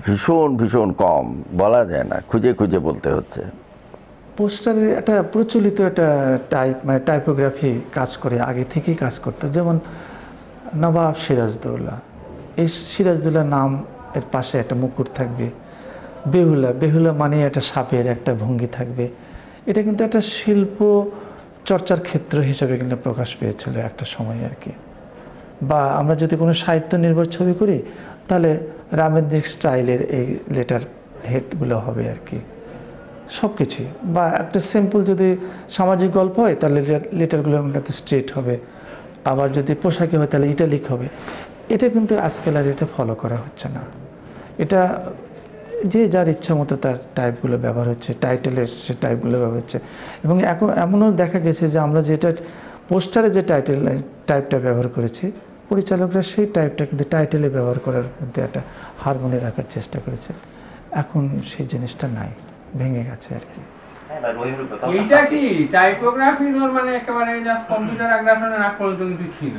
ভীষণ ভীষণ কম, বলা যায় না, খুঁজে খুঁজে বলতে হচ্ছে। পোস্টারের একটা প্রচলিত একটা টাইপোগ্রাফি কাজ করে, আগে থেকেই কাজ করতো। যেমন নবাব সিরাজদৌল্লা, এই সিরাজদৌল্লা নাম এর পাশে একটা মুকুট থাকবে। বেহুলা মানে একটা সাপের একটা ভঙ্গি থাকবে। এটা কিন্তু একটা শিল্প চর্চার ক্ষেত্র হিসেবে কিন্তু প্রকাশ পেয়েছিল একটা সময় আর কি। বা আমরা যদি কোনো সাহিত্য নির্ভর ছবি করি, তাহলে রামেন্দ্রিক স্টাইলের এই লেটার হেডগুলো হবে আর কি, সব কিছুই। বা একটা সিম্পল যদি সামাজিক গল্প হয়, তাহলে লেটারগুলো স্ট্রেট হবে। আবার যদি পোশাকে হয়, তাহলে ইটালিক হবে। এটা কিন্তু আজকাল আর এটা ফলো করা হচ্ছে না। এটা যে যার ইচ্ছা মতো তার টাইপগুলো ব্যবহার হচ্ছে, টাইটেলের সে টাইপগুলো ব্যবহার হচ্ছে। এবং এখন এমনও দেখা গেছে যে আমরা যেটা পোস্টারে যে টাইপটা ব্যবহার করেছি, পরিচালকরা সেই টাইপটা কিন্তু টাইটেলে ব্যবহার করার মধ্যে একটা হারমোনি রাখার চেষ্টা করেছে। এখন সেই জিনিসটা নাই, ভেঙে গেছে আর কি। এইটা কি টাইপোগ্রাফি মানে একেবারে জাস্ট কম্পিউটার আগ্রাসনের আগ পর্যন্ত কিন্তু ছিল।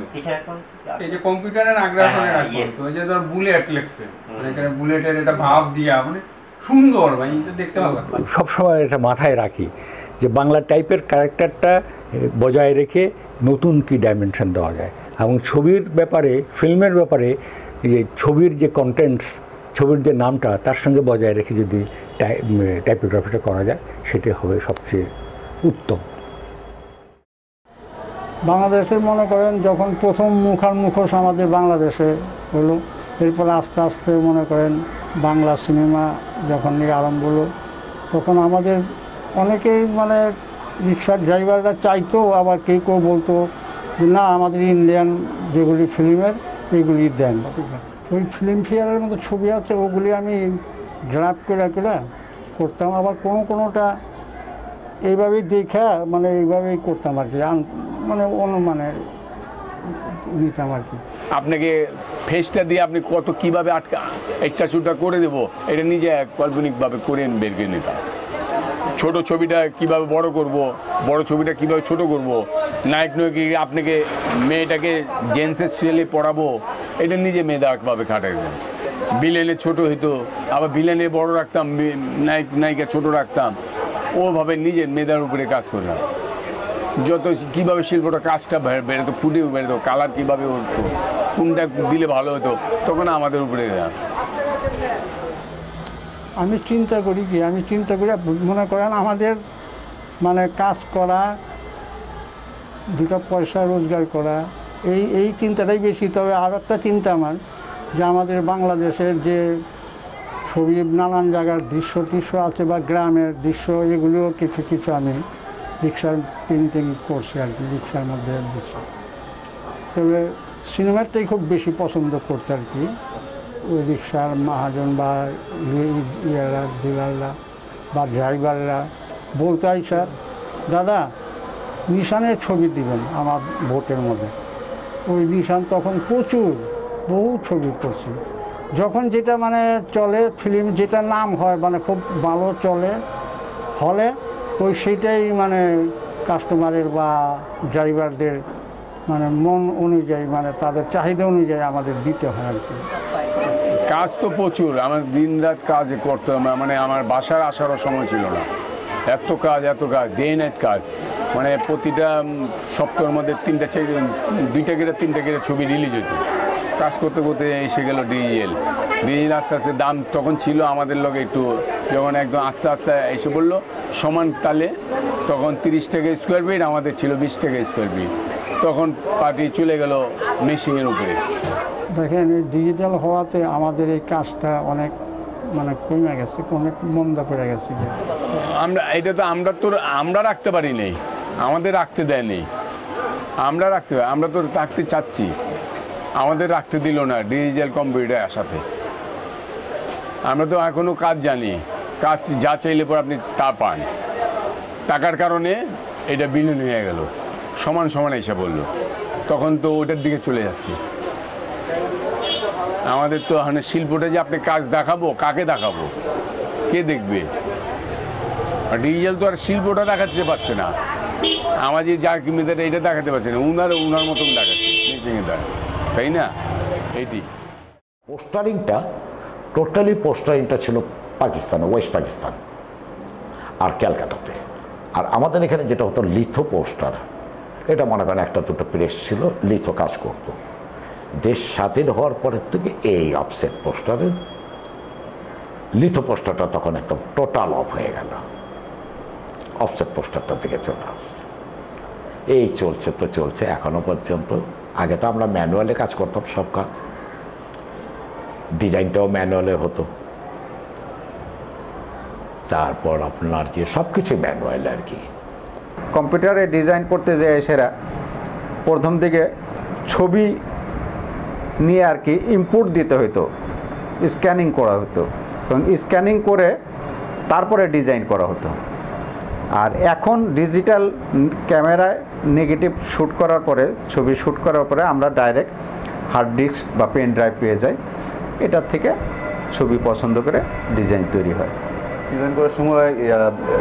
এই যে কম্পিউটারের আগ্রাসনের আগ পর্যন্ত ওই যে ধর বুলেট লেখছে, মানে এখানে বুলেটের এটা ভাব দিয়া মানে সুন্দর, মানে এটা দেখতে ভালো লাগে। সবসময় এটা মাথায় রাখি যে বাংলা টাইপের ক্যারেক্টারটা বজায় রেখে নতুন কি ডাইমেনশন দেওয়া যায়, এবং ছবির ব্যাপারে, ফিল্মের ব্যাপারে যে ছবির যে কন্টেন্টস, ছবির যে নামটা তার সঙ্গে বজায় রেখে যদি টাইপোগ্রাফিটা করা যায় সেটি হবে সবচেয়ে উত্তম। বাংলাদেশের মনে করেন যখন প্রথম মুখোশ আমাদের বাংলাদেশে হলো, এরপরে আস্তে আস্তে মনে করেন বাংলা সিনেমা যখন আরম্ভ হলো, তখন আমাদের অনেকেই মানে রিক্সার ড্রাইভাররা চাইতো, আবার কেউ কেউ বলতো যে না আমাদের ইন্ডিয়ান যেগুলি ফিল্মের এইগুলি দেন। ওই ফিল্মফেয়ারের মতো ছবি আছে ওগুলি আমি গ্রাফ করে করতাম, আবার কোনোটা এইভাবেই দেখা মানে এইভাবেই করতাম আর কি, মানে অনুমানে নিতাম আর কি। আপনাকে ফেসটা দিয়ে আপনি কত কীভাবে এক্সট্রা শুটটা করে দেবো এটা নিজে কাল্পনিকভাবে করে বের করে নিতাম। ছোটো ছবিটা কিভাবে বড় করব, বড় ছবিটা কিভাবে ছোট করব, নায়ক নায়িকা আপনাকে মেয়েটাকে জেন্টসের ছেলে পড়াবো এটা নিজে মেধাভাবে খাটাইতেন। ভিলেনে ছোট হইতো, আবার ভিলেনে বড় রাখতাম, নায়িকা ছোট রাখতাম, ওভাবে নিজের মেধার উপরে কাজ করলাম। যত কীভাবে শিল্পটা কাজটা বেরোতো, ফুটে বেরোতো, কালার কীভাবে উঠতো, কোনটা দিলে ভালো হতো, তখন আমাদের উপরে আমি চিন্তা করি মনে করেন আমাদের মানে কাজ করা, দুটো পয়সা রোজগার করা, এই চিন্তাটাই বেশি। তবে আর একটা চিন্তা আমার যে আমাদের বাংলাদেশের যে ছবি নানান জায়গার দৃশ্য আছে বা গ্রামের দৃশ্য, এগুলিও কিছু আমি রিক্সার পেন্টিং করছি আর কি, রিক্সার মধ্যে দৃশ্য। তবে সিনেমাটাই খুব বেশি পছন্দ করতে আর কি, ওই রিক্সার মহাজন বা ডিলাররা বা ড্রাইভাররা বলতে হয় স্যার দাদা নিশানের ছবি দিবেন আমার ভোটের মধ্যে। ওই নিশান তখন বহু ছবি করছি, যখন যেটা মানে চলে ফিল্ম, যেটা নাম হয় মানে খুব ভালো চলে হলে, ওই সেটাই মানে কাস্টমারের বা ড্রাইভারদের মানে মন অনুযায়ী, মানে তাদের চাহিদা অনুযায়ী আমাদের দিতে হয় আর কি। কাজ তো প্রচুর, আমার দিন রাত কাজ করতে হবে, মানে আমার বাসার আসারও সময় ছিল না, এত কাজ ডে নাইট কাজ। মানে প্রতিটা সপ্তাহের মধ্যে 2টা করে 3টা করে ছবি রিলিজ হতো। কাজ করতে করতে এসে গেল ডিজিটাল আস্তে আস্তে দাম তখন ছিল আমাদের লোক একটু, যখন একদম আস্তে আস্তে এসে বললো সমান তালে, তখন 30 টাকা স্কোয়ার ফিট, আমাদের ছিল 20 টাকা স্কোয়ার ফিট, তখন পার্টি চলে গেল মেশিনের উপরে। দেখেন এই ডিজিটাল হওয়াতে আমাদের এই কাজটা অনেক মানে কমে গেছে, অনেক মন্দা পড়ে গেছে। এটা তো আমরা রাখতে পারি নেই, আমাদের রাখতে দেয়নি, আমরা তো রাখতে চাচ্ছি, আমাদের রাখতে দিল না ডিজিটাল কম্পিউটার আসাতে। আমরা তো এখনো কাজ জানি, কাজ যা চাইলে পর আপনি তা পান, টাকার কারণে এটা বিলীন হয়ে গেল, সমান এসে বললো, তখন তো ওটার দিকে চলে যাচ্ছে। আমাদের তো মানে শিল্পটা যে আপনি কাজ দেখাবো, কাকে দেখাবো, কে দেখবে? আর ডিজিটাল তো আর শিল্পটা দেখাতে পারছে না, আমার যে যার কিমিতে এটা দেখাতে পারছে না, উনার মতন দেখাচ্ছে মেশিনের দ্বারা, তাই না? এইটি পোস্টারিংটা ছিল পাকিস্তানে, ওয়েস্ট পাকিস্তান আর ক্যালকাটাতে। আর আমাদের এখানে যেটা হতো লিথো পোস্টার, এটা মনে করেন 1-2টা প্রেস ছিল, লিথো কাজ করতো। দেশ স্বাধীন হওয়ার পরের থেকে এই অফসেট পোস্টারের লিথো পোস্টারটা তখন একদম টোটাল অফ হয়ে গেল, অফসেট পোস্টারটার দিকে চলে আসছে। এই চলছে এখনো পর্যন্ত। আগে তো আমরা ম্যানুয়ালে কাজ করতাম, সব কাজ, ডিজাইনটাও ম্যানুয়ালে হতো, তারপর আপনার কি সব কিছু ম্যানুয়াল আর কি। কম্পিউটারে ডিজাইন করতে যায় সেরা প্রথম দিকে ছবি নিয়ে আর কি ইনপুট দিতে হতো, স্ক্যানিং করা হতো, এবং স্ক্যানিং করে তারপরে ডিজাইন করা হতো। আর এখন ডিজিটাল ক্যামেরায় নেগেটিভ শ্যুট করার পরে, ছবি শ্যুট করার পরে আমরা ডাইরেক্ট হার্ড ডিস্ক বা পেন ড্রাইভ পেয়ে যাই, এটার থেকে ছবি পছন্দ করে ডিজাইন তৈরি হয়। ডিজাইন করার সময়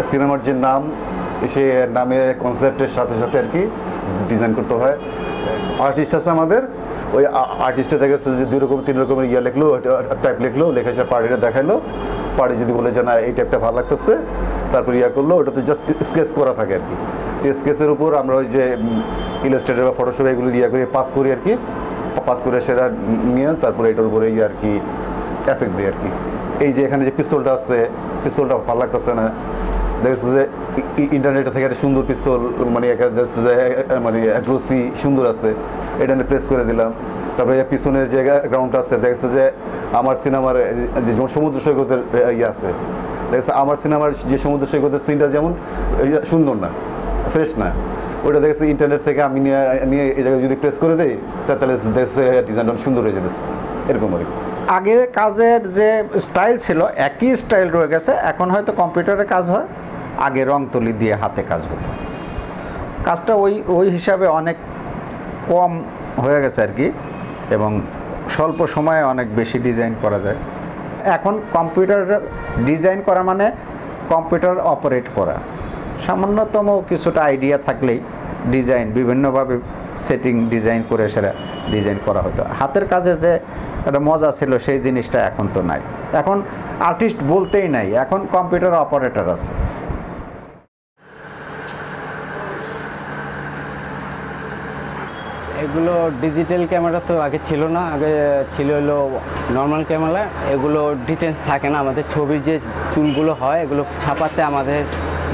সিনেমার যে নাম, সে নামের কনসেপ্টের সাথে সাথে আর কি ডিজাইন করতে হয়। আর্টিস্ট আছে আমাদের, ওই আর্টিস্টে দেখা যাচ্ছে যে 2 রকম 3 রকমের ইয়া লিখলো, টাইপ লিখলো, লেখে সে পার্টিটা দেখাইলো। পার্টি যদি বলে যে না এই টাইপটা ভালো লাগতেছে, তারপর ইয়া করলো, ওটা তো জাস্ট স্কেচ করা থাকে আর কি। এই স্কেচের উপর আমরা ওই যে ইলাস্ট্রেটর বা ফটোশপ এগুলো ইয়া করে পাত করি আর কি, পাত করে সেটা নিয়ে তারপরে এটার উপরে ইয়ে আর কি এফেক্ট দিই আর কি। এই যে এখানে যে পিস্তলটা আছে, পিস্তলটা ভালো লাগতেছে না, দেখছে যে ইন্টারনেটে থেকে একটা সুন্দর পিস্তল, মানে দেখছে যে মানে গ্লোসি সুন্দর আছে, এটা নিয়ে প্রেস করে দিলাম। তারপরে পিছনের যে গ্রাউন্ডটা আছে, দেখছে যে আমার সিনেমার যে সমুদ্র সৈকতের ইয়ে আছে, দেখছে আমার সিনেমার যে সমুদ্র সৈকতের সিনটা যেমন সুন্দর না, ফ্রেশ না, ওইটা দেখছে ইন্টারনেট থেকে আমি নিয়ে এই জায়গায় যদি প্রেস করে দিই, তাহলে দেখছে ডিজাইনটা সুন্দর হয়ে যাবে, এরকম আর কি। আগে কাজের যে স্টাইল ছিল একই স্টাইল রয়ে গেছে, এখন হয়তো কম্পিউটারে কাজ হয়, আগে রং তুলি দিয়ে হাতে কাজ হতো। কাজটা ওই হিসাবে অনেক কম হয়ে গেছে আর কি, এবং স্বল্প সময়ে অনেক বেশি ডিজাইন করা যায়। এখন কম্পিউটার ডিজাইন করা মানে কম্পিউটার অপারেট করা, সামান্যতম কিছুটা আইডিয়া থাকলেই ডিজাইন বিভিন্নভাবে সেটিং ডিজাইন করে সেটা ডিজাইন করা হতো। হাতের কাজে যে একটা মজা ছিল সেই জিনিসটা এখন তো নাই, এখন আর্টিস্ট বলতেই নাই, এখন কম্পিউটার অপারেটর আছে। এগুলো ডিজিটাল ক্যামেরা তো আগে ছিল না, আগে ছিল হলো নর্মাল ক্যামেরা। এগুলো ডিটেলস থাকে না, আমাদের ছবির যে চুলগুলো হয় এগুলো ছাপাতে আমাদের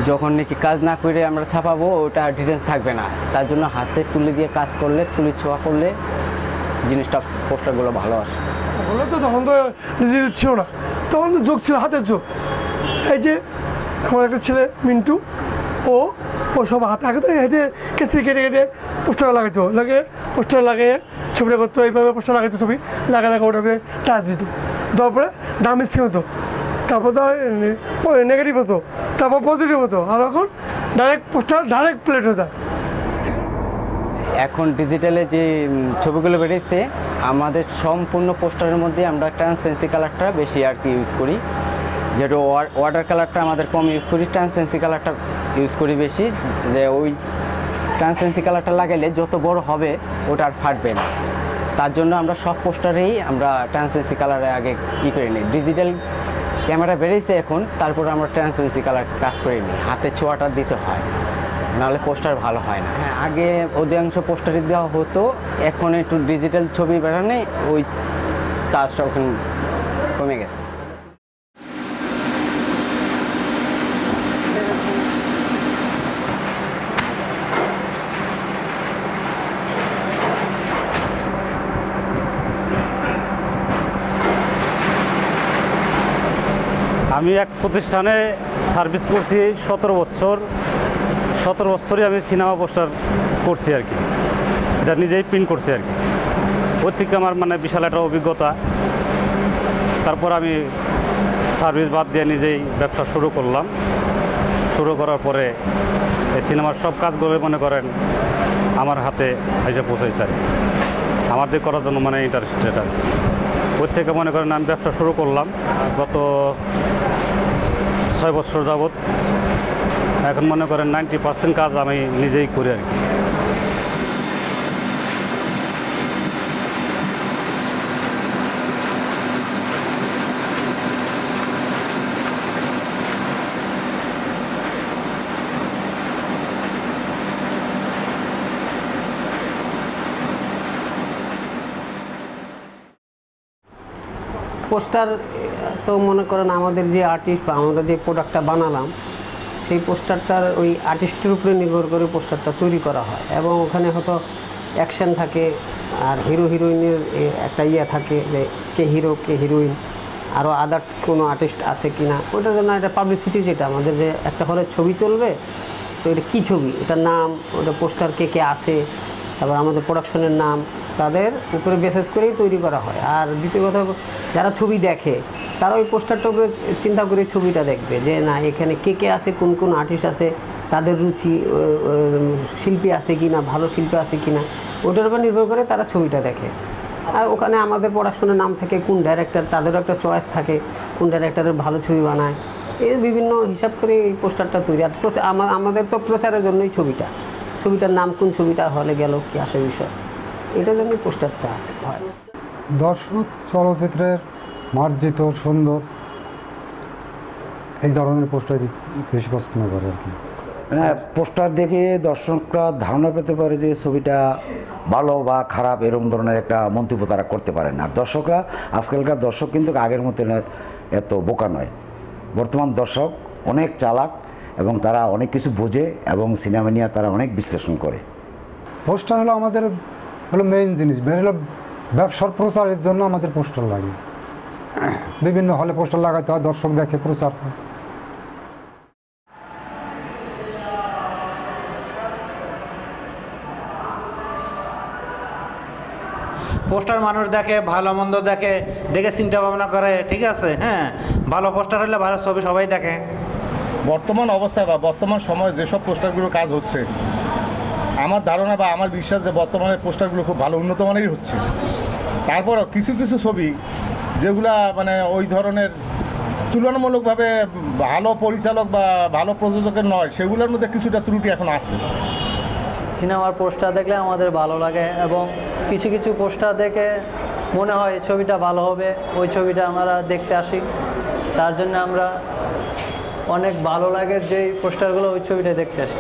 যখন নাকি কাজ না করে আমরা ছাপাবো ওটা ডিটেলস থাকবে না, তার জন্য হাতে তুলি দিয়ে কাজ করলে, তুলি ছোঁয়া করলে জিনিসটা পোস্টারগুলো ভালো আসে। ওগুলো তো তখন তো ডিজিটাল ছিল না, তখন তো যোগ ছিল, হাতের যোগ। এই যে আমার একটা ছেলে মিন্টু, ও সব হাতে আগে তো হেঁটে কেসি কেটে কেটে পোস্টার লাগাইতো, পোস্টার লাগিয়ে ছবিটা করতো, এইভাবে পোস্টার লাগাইতো, ছবি লাগা ওটাকে টাচ দিত, দেওয়ার পরে দাম স্ক্রিন হতো, তারপর তো নেগেটিভ হতো, তারপর পজিটিভ হতো, আর এখন ডাইরেক্ট পোস্টার ডাইরেক্ট প্লেট হয়ে যায়। এখন ডিজিটালে যে ছবিগুলো বেরিয়েছে, আমাদের সম্পূর্ণ পোস্টারের মধ্যে আমরা ট্রান্সপারেন্সি কালারটা বেশি আর কি ইউজ করি, যেটা ওয়াটার কালারটা আমাদের কম ইউজ করি, ট্রান্সপারেন্সি কালারটা ইউজ করি বেশি। যে ওই ট্রান্সপারেন্সি কালারটা লাগাইলে যত বড় হবে ওটা আর ফাটবে না, তার জন্য আমরা সব পোস্টারেই আমরা ট্রান্সপারেন্সি কালারে আগে ই করে নিই। ডিজিটাল ক্যামেরা বেরিয়েছে এখন, তারপরে আমরা ট্রান্সপারেন্সি কালার কাজ করে নিই, হাতে ছোঁয়াটা দিতে হয়, নাহলে পোস্টার ভালো হয় না। হ্যাঁ, আগে অধিকাংশ পোস্টারে দেওয়া হতো, এখন একটু ডিজিটাল ছবি বেরানে ওই কাজটা এখন কমে গেছে। আমি এক প্রতিষ্ঠানে সার্ভিস করছি 17 বছরই আমি সিনেমা পোস্টার করছি আর কি, এটা নিজেই প্রিন্ট করছি আর কি। ওর থেকে আমার মানে বিশাল একটা অভিজ্ঞতা। তারপর আমি সার্ভিস বাদ দিয়ে নিজেই ব্যবসা শুরু করলাম। শুরু করার পরে এই সিনেমার সব কাজগুলো মনে করেন আমার হাতে এসে পৌঁছেছে আর কি, আমার দিয়ে করার জন্য মানে ইন্টারেস্টেড আর কি। ওর থেকে মনে করেন আমি ব্যবসা শুরু করলাম গত 6 বছর যাবৎ। এখন মনে করেন 90% কাজ আমি নিজেই করি আর কি। পোস্টার তো মনে করেন আমাদের যে আর্টিস্ট বা আমরা যে প্রোডাক্টটা বানালাম সেই পোস্টারটার ওই আর্টিস্টের উপরে নির্ভর করে পোস্টারটা তৈরি করা হয়, এবং ওখানে হয়তো অ্যাকশন থাকে, আর হিরো হিরোইনের একটা ইয়ে থাকে যে কে হিরো কে হিরোইন, আরও আদার্স কোনো আর্টিস্ট আছে কি না, ওইটার জন্য একটা পাবলিসিটি, যেটা আমাদের যে একটা হলে ছবি চলবে, তো এটা কী ছবি, এটার নাম, ওটা পোস্টার কে কে আছে, তারপর আমাদের প্রোডাকশনের নাম, তাদের উপরে বেসিস করেই তৈরি করা হয়। আর দ্বিতীয় কথা, যারা ছবি দেখে তারা ওই পোস্টারটার উপরে চিন্তা করে ছবিটা দেখবে যে না এখানে কে কে আছে, কোন কোন আর্টিস্ট আছে, তাদের রুচি, শিল্পী আছে কি না, ভালো শিল্পী আছে কি না, ওটার উপর নির্ভর করে তারা ছবিটা দেখে। আর ওখানে আমাদের প্রোডাকশনের নাম থাকে, কোন ডাইরেক্টর, তাদেরও একটা চয়েস থাকে, কোন ডাইরেক্টরের ভালো ছবি বানায়, এই বিভিন্ন হিসাব করে এই পোস্টারটা তৈরি। আর আমাদের তো প্রচারের জন্যই ছবিটার নাম কোন ছবিটা হলে গেল কি আসে বিষয়, এটার জন্যই পোস্টারটা হয়। দর্শক চলচ্চিত্রের মার্জিত সুন্দর এই ধরনের পোস্টারই বেশি পছন্দ করে আর কি। মানে পোস্টার দেখে দর্শকরা ধারণা পেতে পারে যে ছবিটা ভালো বা খারাপ এরকম ধরনের একটা মন্তব্য তারা করতে পারে না। দর্শকরা, আজকালকার দর্শক কিন্তু আগের মতো এত বোকা নয়। বর্তমান দর্শক অনেক চালাক এবং তারা অনেক কিছু বোঝে এবং সিনেমা নিয়ে তারা অনেক বিশ্লেষণ করে। পোস্টার হলো আমাদের মেইন জিনিস, হলো ব্যবসার প্রচারের জন্য আমাদের পোস্টার লাগে। বিভিন্ন হলে পোস্টার লাগাতে হয়, দর্শক দেখে, প্রচার হয়। পোস্টার মানুষ দেখে, ভালো মন্দ দেখে, দেখে চিন্তা ভাবনা করে, ঠিক আছে। হ্যাঁ, ভালো পোস্টার হলে ভালো ছবি সবাই দেখে। বর্তমান অবস্থায় বা বর্তমান সময়ে যেসব পোস্টারগুলো কাজ হচ্ছে, আমার ধারণা বা আমার বিশ্বাস যে বর্তমানে পোস্টারগুলো খুব ভালো উন্নত মানেরই হচ্ছে। তারপরও কিছু কিছু ছবি যেগুলা মানে ওই ধরনের তুলনামূলকভাবে ভালো পরিচালক বা ভালো প্রযোজকের নয়, সেগুলোর মধ্যে কিছুটা ত্রুটি এখন আছে। সিনেমার পোস্টার দেখলে আমাদের ভালো লাগে এবং কিছু কিছু পোস্টার দেখে মনে হয় এই ছবিটা ভালো হবে, ওই ছবিটা আমরা দেখতে আসি। তার জন্য আমরা অনেক ভালো লাগে যেই পোস্টারগুলো ওই ছবিটা দেখতে আসি।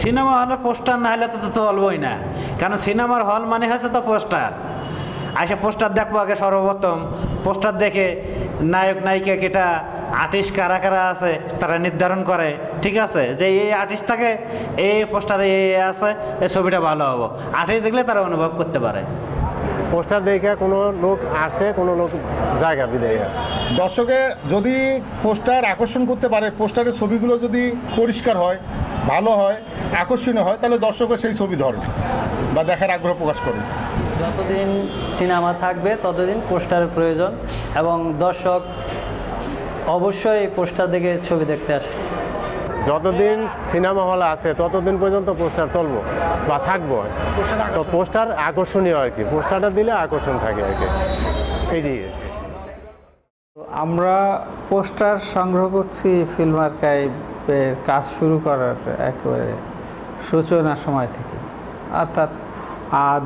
সিনেমা হলে পোস্টার না হলে তো চলবই না, কারণ সিনেমার হল মানে হচ্ছে তো পোস্টার। আসে পোস্টার দেখবো আগে সর্বপ্রথম, পোস্টার দেখে নায়ক নায়িকা কেটা আর্টিস্ট কারা কারা আছে তারা নির্ধারণ করে, ঠিক আছে, যে এই আর্টিস্ট থাকে, এই পোস্টারে আছে, এই ছবিটা ভালো হবো। আর্টিস্ট দেখলে তারা অনুভব করতে পারে। পোস্টার দেখে কোনো লোক আসে, কোনো লোক জায়গা বিদায়। দর্শকে যদি পোস্টার আকর্ষণ করতে পারে, পোস্টারের ছবিগুলো যদি পরিষ্কার হয়, ভালো হয়, আকর্ষণীয় হয়, তাহলে দর্শকের সেই ছবি ধরে বা দেখার আগ্রহ প্রকাশ করে। যতদিন সিনেমা থাকবে ততদিন পোস্টারের প্রয়োজন এবং দর্শক অবশ্যই পোস্টার দেখে ছবি দেখতে আসে। যতদিন সিনেমা হল আছে ততদিন পর্যন্ত পোস্টার চলবো বা থাকবো। তো পোস্টার আকর্ষণীয় আর কি, পোস্টারটা দিলে আকর্ষণ থাকে আর কি। এই যে আমরা পোস্টার সংগ্রহ করছি ফিল্ম আর্কাইভের কাজ শুরু করার একেবারে সূচনা সময় থেকে, অর্থাৎ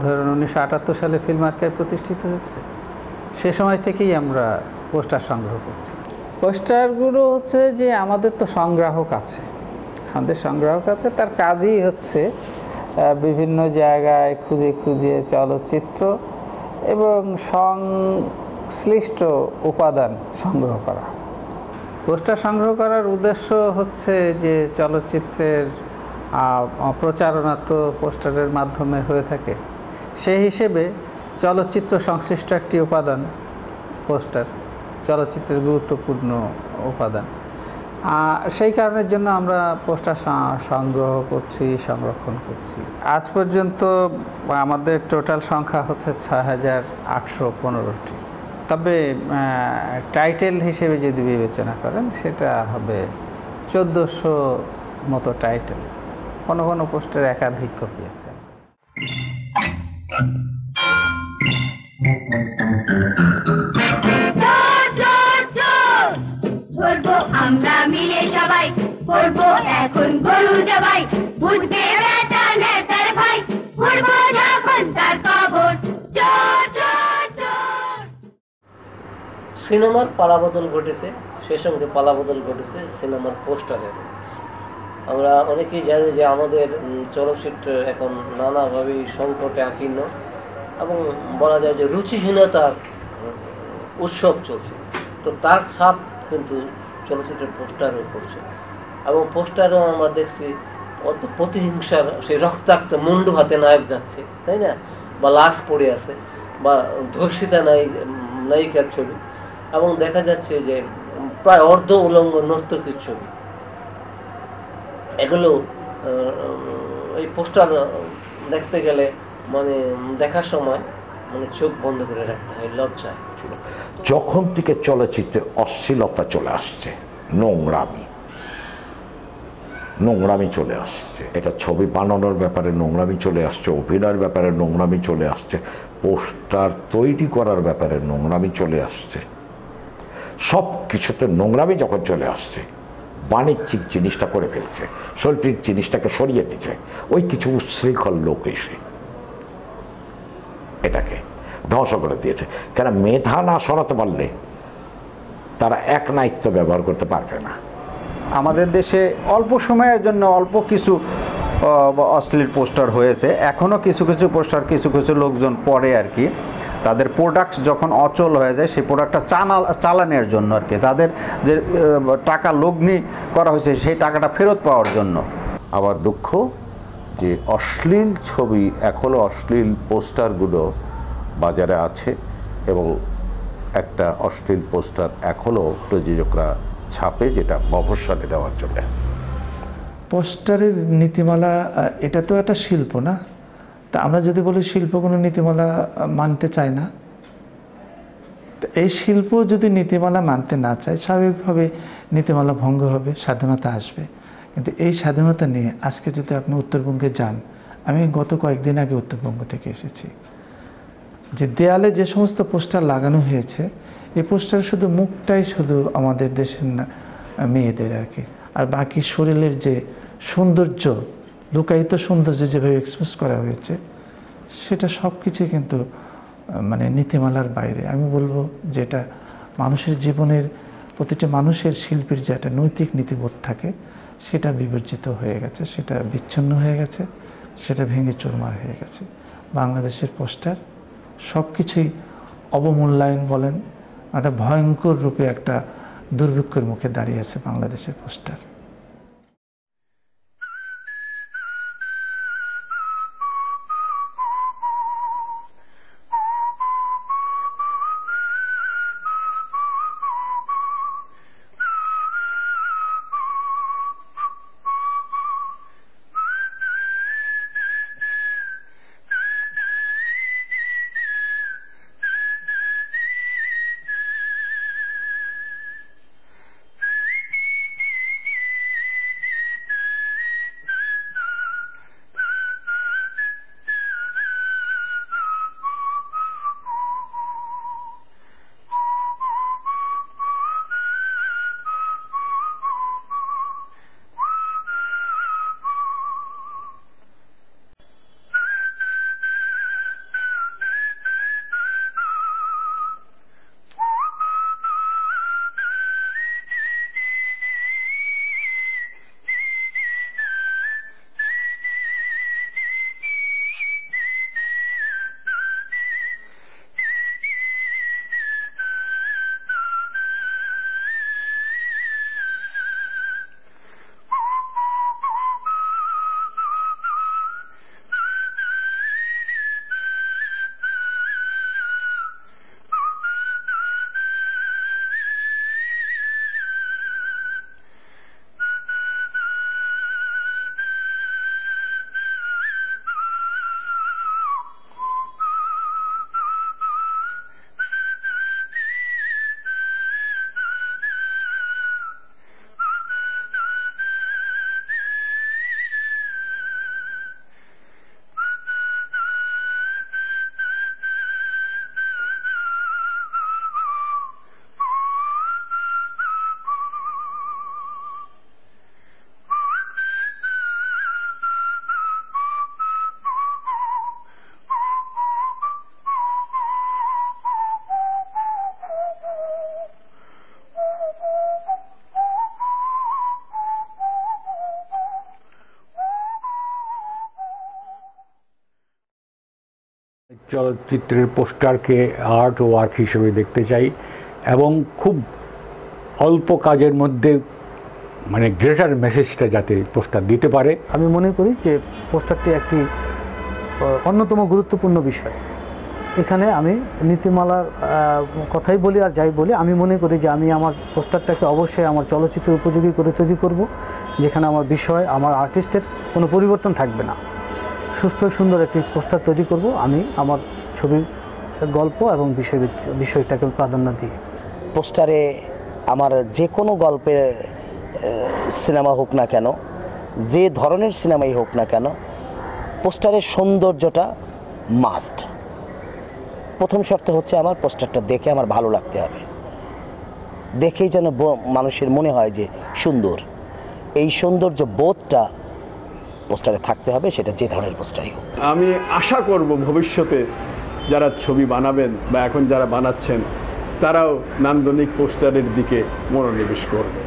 ধরুন 1978 সালে ফিল্ম আর্কাইভ প্রতিষ্ঠিত হয়েছে, সে সময় থেকেই আমরা পোস্টার সংগ্রহ করছি। পোস্টারগুলো হচ্ছে যে আমাদের তো সংগ্রাহক আছে, তার কাজই হচ্ছে বিভিন্ন জায়গায় খুঁজে খুঁজে চলচ্চিত্র এবং সংশ্লিষ্ট উপাদান সংগ্রহ করা। পোস্টার সংগ্রহ করার উদ্দেশ্য হচ্ছে যে চলচ্চিত্রের প্রচারণা তো পোস্টারের মাধ্যমে হয়ে থাকে, সেই হিসেবে চলচ্চিত্র সংশ্লিষ্ট একটি উপাদান পোস্টার, চলচ্চিত্রের গুরুত্বপূর্ণ উপাদান। সেই কারণের জন্য আমরা পোস্টার সংগ্রহ করছি, সংরক্ষণ করছি। আজ পর্যন্ত আমাদের টোটাল সংখ্যা হচ্ছে ৬,৮১৫টি। তবে টাইটেল হিসেবে যদি বিবেচনা করেন সেটা হবে ১৪০০ মতো টাইটেল। কোনো কোনো পোস্টার একাধিক কপি আছে। আমরা মিলে সবাই করবো এখন গরু জবাই, বুঝবে বেটা নেতার ভাই, করবো যখন তার খবর। সিনেমার পালাবদল ঘটেছে, সে সঙ্গে পালাবদল ঘটেছে সিনেমার পোস্টারের। আমরা অনেকেই জানি যে আমাদের চলচ্চিত্র এখন নানাভাবেই সংকটে আকীর্ণ এবং বলা যায় যে রুচিহীনতার উৎসব চলছে। তো তার ছাপ কিন্তু চলচ্চিত্রের পোস্টারেও পড়ছে এবং পোস্টারেও আমরা দেখছি প্রতিহিংসার সেই রক্তাক্ত মুন্ডু হাতে নায়ক যাচ্ছে, তাই না, বা লাশ পড়ে আছে, বা ধর্ষিতা নায়িকার ছবি, এবং দেখা যাচ্ছে যে প্রায় অর্ধ উলঙ্গ নর্তকীর ছবি। এগুলো এই পোস্টার দেখতে গেলে মানে দেখার সময় মানে চোখ বন্ধ করে রাখতে হয় লজ্জায়। যখন থেকে চলচ্চিত্রে অশ্লীলতা চলে আসছে, নোংরামি চলে আসছে, এটা ছবি বানানোর ব্যাপারে নোংরামি চলে আসছে, অভিনয়ের ব্যাপারে নোংরামি চলে আসছে, পোস্টার তৈরি করার ব্যাপারে নোংরামি চলে আসছে। সব কিছুতে নোংরামি যখন চলে আসছে, বাণিজ্যিক জিনিসটা করে ফেলছে, শৈল্পিক জিনিসটাকে সরিয়ে দিচ্ছে, ওই কিছু উচ্ছৃঙ্খল লোক এসে এটাকে ধ্বংস করে দিয়েছে। কেন মেধা না সরাতে পারলে তারা এক নায়িত্ব ব্যবহার করতে পারবে না। আমাদের দেশে অল্প সময়ের জন্য অল্প কিছু অশ্লীল পোস্টার হয়েছে, এখনও কিছু কিছু পোস্টার কিছু কিছু লোকজন পড়ে আর কি, তাদের প্রোডাক্ট যখন অচল হয়ে যায় সেই প্রোডাক্টটা চালানোর জন্য আর কি, তাদের যে টাকা লগ্নি করা হয়েছে সেই টাকাটা ফেরত পাওয়ার জন্য। আমার দুঃখ যে অশ্লীল ছবি, এখনও অশ্লীল পোস্টারগুলো বাজারে আছে এবং একটা অশ্লীল পোস্টার এখনও প্রযোজকরা ছাপে, যেটা মফস্বলে দেওয়ার জন্য। পোস্টারের নীতিমালা এটা তো একটা শিল্প না, তা আমরা যদি বলি শিল্প কোনো নীতিমালা মানতে চায় না, তো এই শিল্প যদি নীতিমালা মানতে না চায় স্বাভাবিকভাবে নীতিমালা ভঙ্গ হবে, স্বাধীনতা আসবে। কিন্তু এই স্বাধীনতা নিয়ে আজকে যদি আপনি উত্তরবঙ্গে যান, আমি গত কয়েকদিন আগে উত্তরবঙ্গ থেকে এসেছি, যে দেয়ালে যে সমস্ত পোস্টার লাগানো হয়েছে, এই পোস্টার শুধু মুখটাই শুধু আমাদের দেশের মেয়েদের আর কি, আর বাকি শরীরের যে সৌন্দর্য, লুকায়িত সৌন্দর্য যেভাবে এক্সপ্রেস করা হয়েছে, সেটা সব কিছুই কিন্তু মানে নীতিমালার বাইরে। আমি বলবো যে এটা মানুষের জীবনের, প্রতিটি মানুষের শিল্পীর যে একটা নৈতিক নীতিবোধ থাকে, সেটা বিবর্জিত হয়ে গেছে, সেটা বিচ্ছিন্ন হয়ে গেছে, সেটা ভেঙে চুরমার হয়ে গেছে। বাংলাদেশের পোস্টার সব কিছুই অবমূল্যায়ন বলেন, একটা ভয়ঙ্কর রূপে একটা দুর্ভিক্ষের মুখে দাঁড়িয়ে আছে বাংলাদেশের পোস্টার। চলচ্চিত্রের পোস্টারকে আর্ট ওয়ার্ক হিসেবে দেখতে চাই এবং খুব অল্প কাজের মধ্যে মানে গ্রেটার মেসেজটা যাতে পোস্টার দিতে পারে। আমি মনে করি যে পোস্টারটি একটি অন্যতম গুরুত্বপূর্ণ বিষয়। এখানে আমি নীতিমালার কথাই বলি আর যাই বলি, আমি মনে করি যে আমি আমার পোস্টারটাকে অবশ্যই আমার চলচ্চিত্র উপযোগী করে তৈরি করব, যেখানে আমার বিষয়, আমার আর্টিস্টের কোনো পরিবর্তন থাকবে না। সুস্থ সুন্দর একটি পোস্টার তৈরি করব আমি আমার ছবির গল্প এবং বিষয়টাকে প্রাধান্য দিয়ে। পোস্টারে আমার যে কোনো গল্পের সিনেমা হোক না কেন, যে ধরনের সিনেমাই হোক না কেন, পোস্টারের সৌন্দর্যটা মাস্ট। প্রথম শর্ত হচ্ছে আমার পোস্টারটা দেখে আমার ভালো লাগতে হবে। দেখেই যেন মানুষের মনে হয় যে সুন্দর। এই সৌন্দর্য বোধটা পোস্টারে থাকতে হবে, সেটা যে ধরনের পোস্টারই হোক। আমি আশা করব ভবিষ্যতে যারা ছবি বানাবেন বা এখন যারা বানাচ্ছেন তারাও নান্দনিক পোস্টারের দিকে মনোনিবেশ করবেন।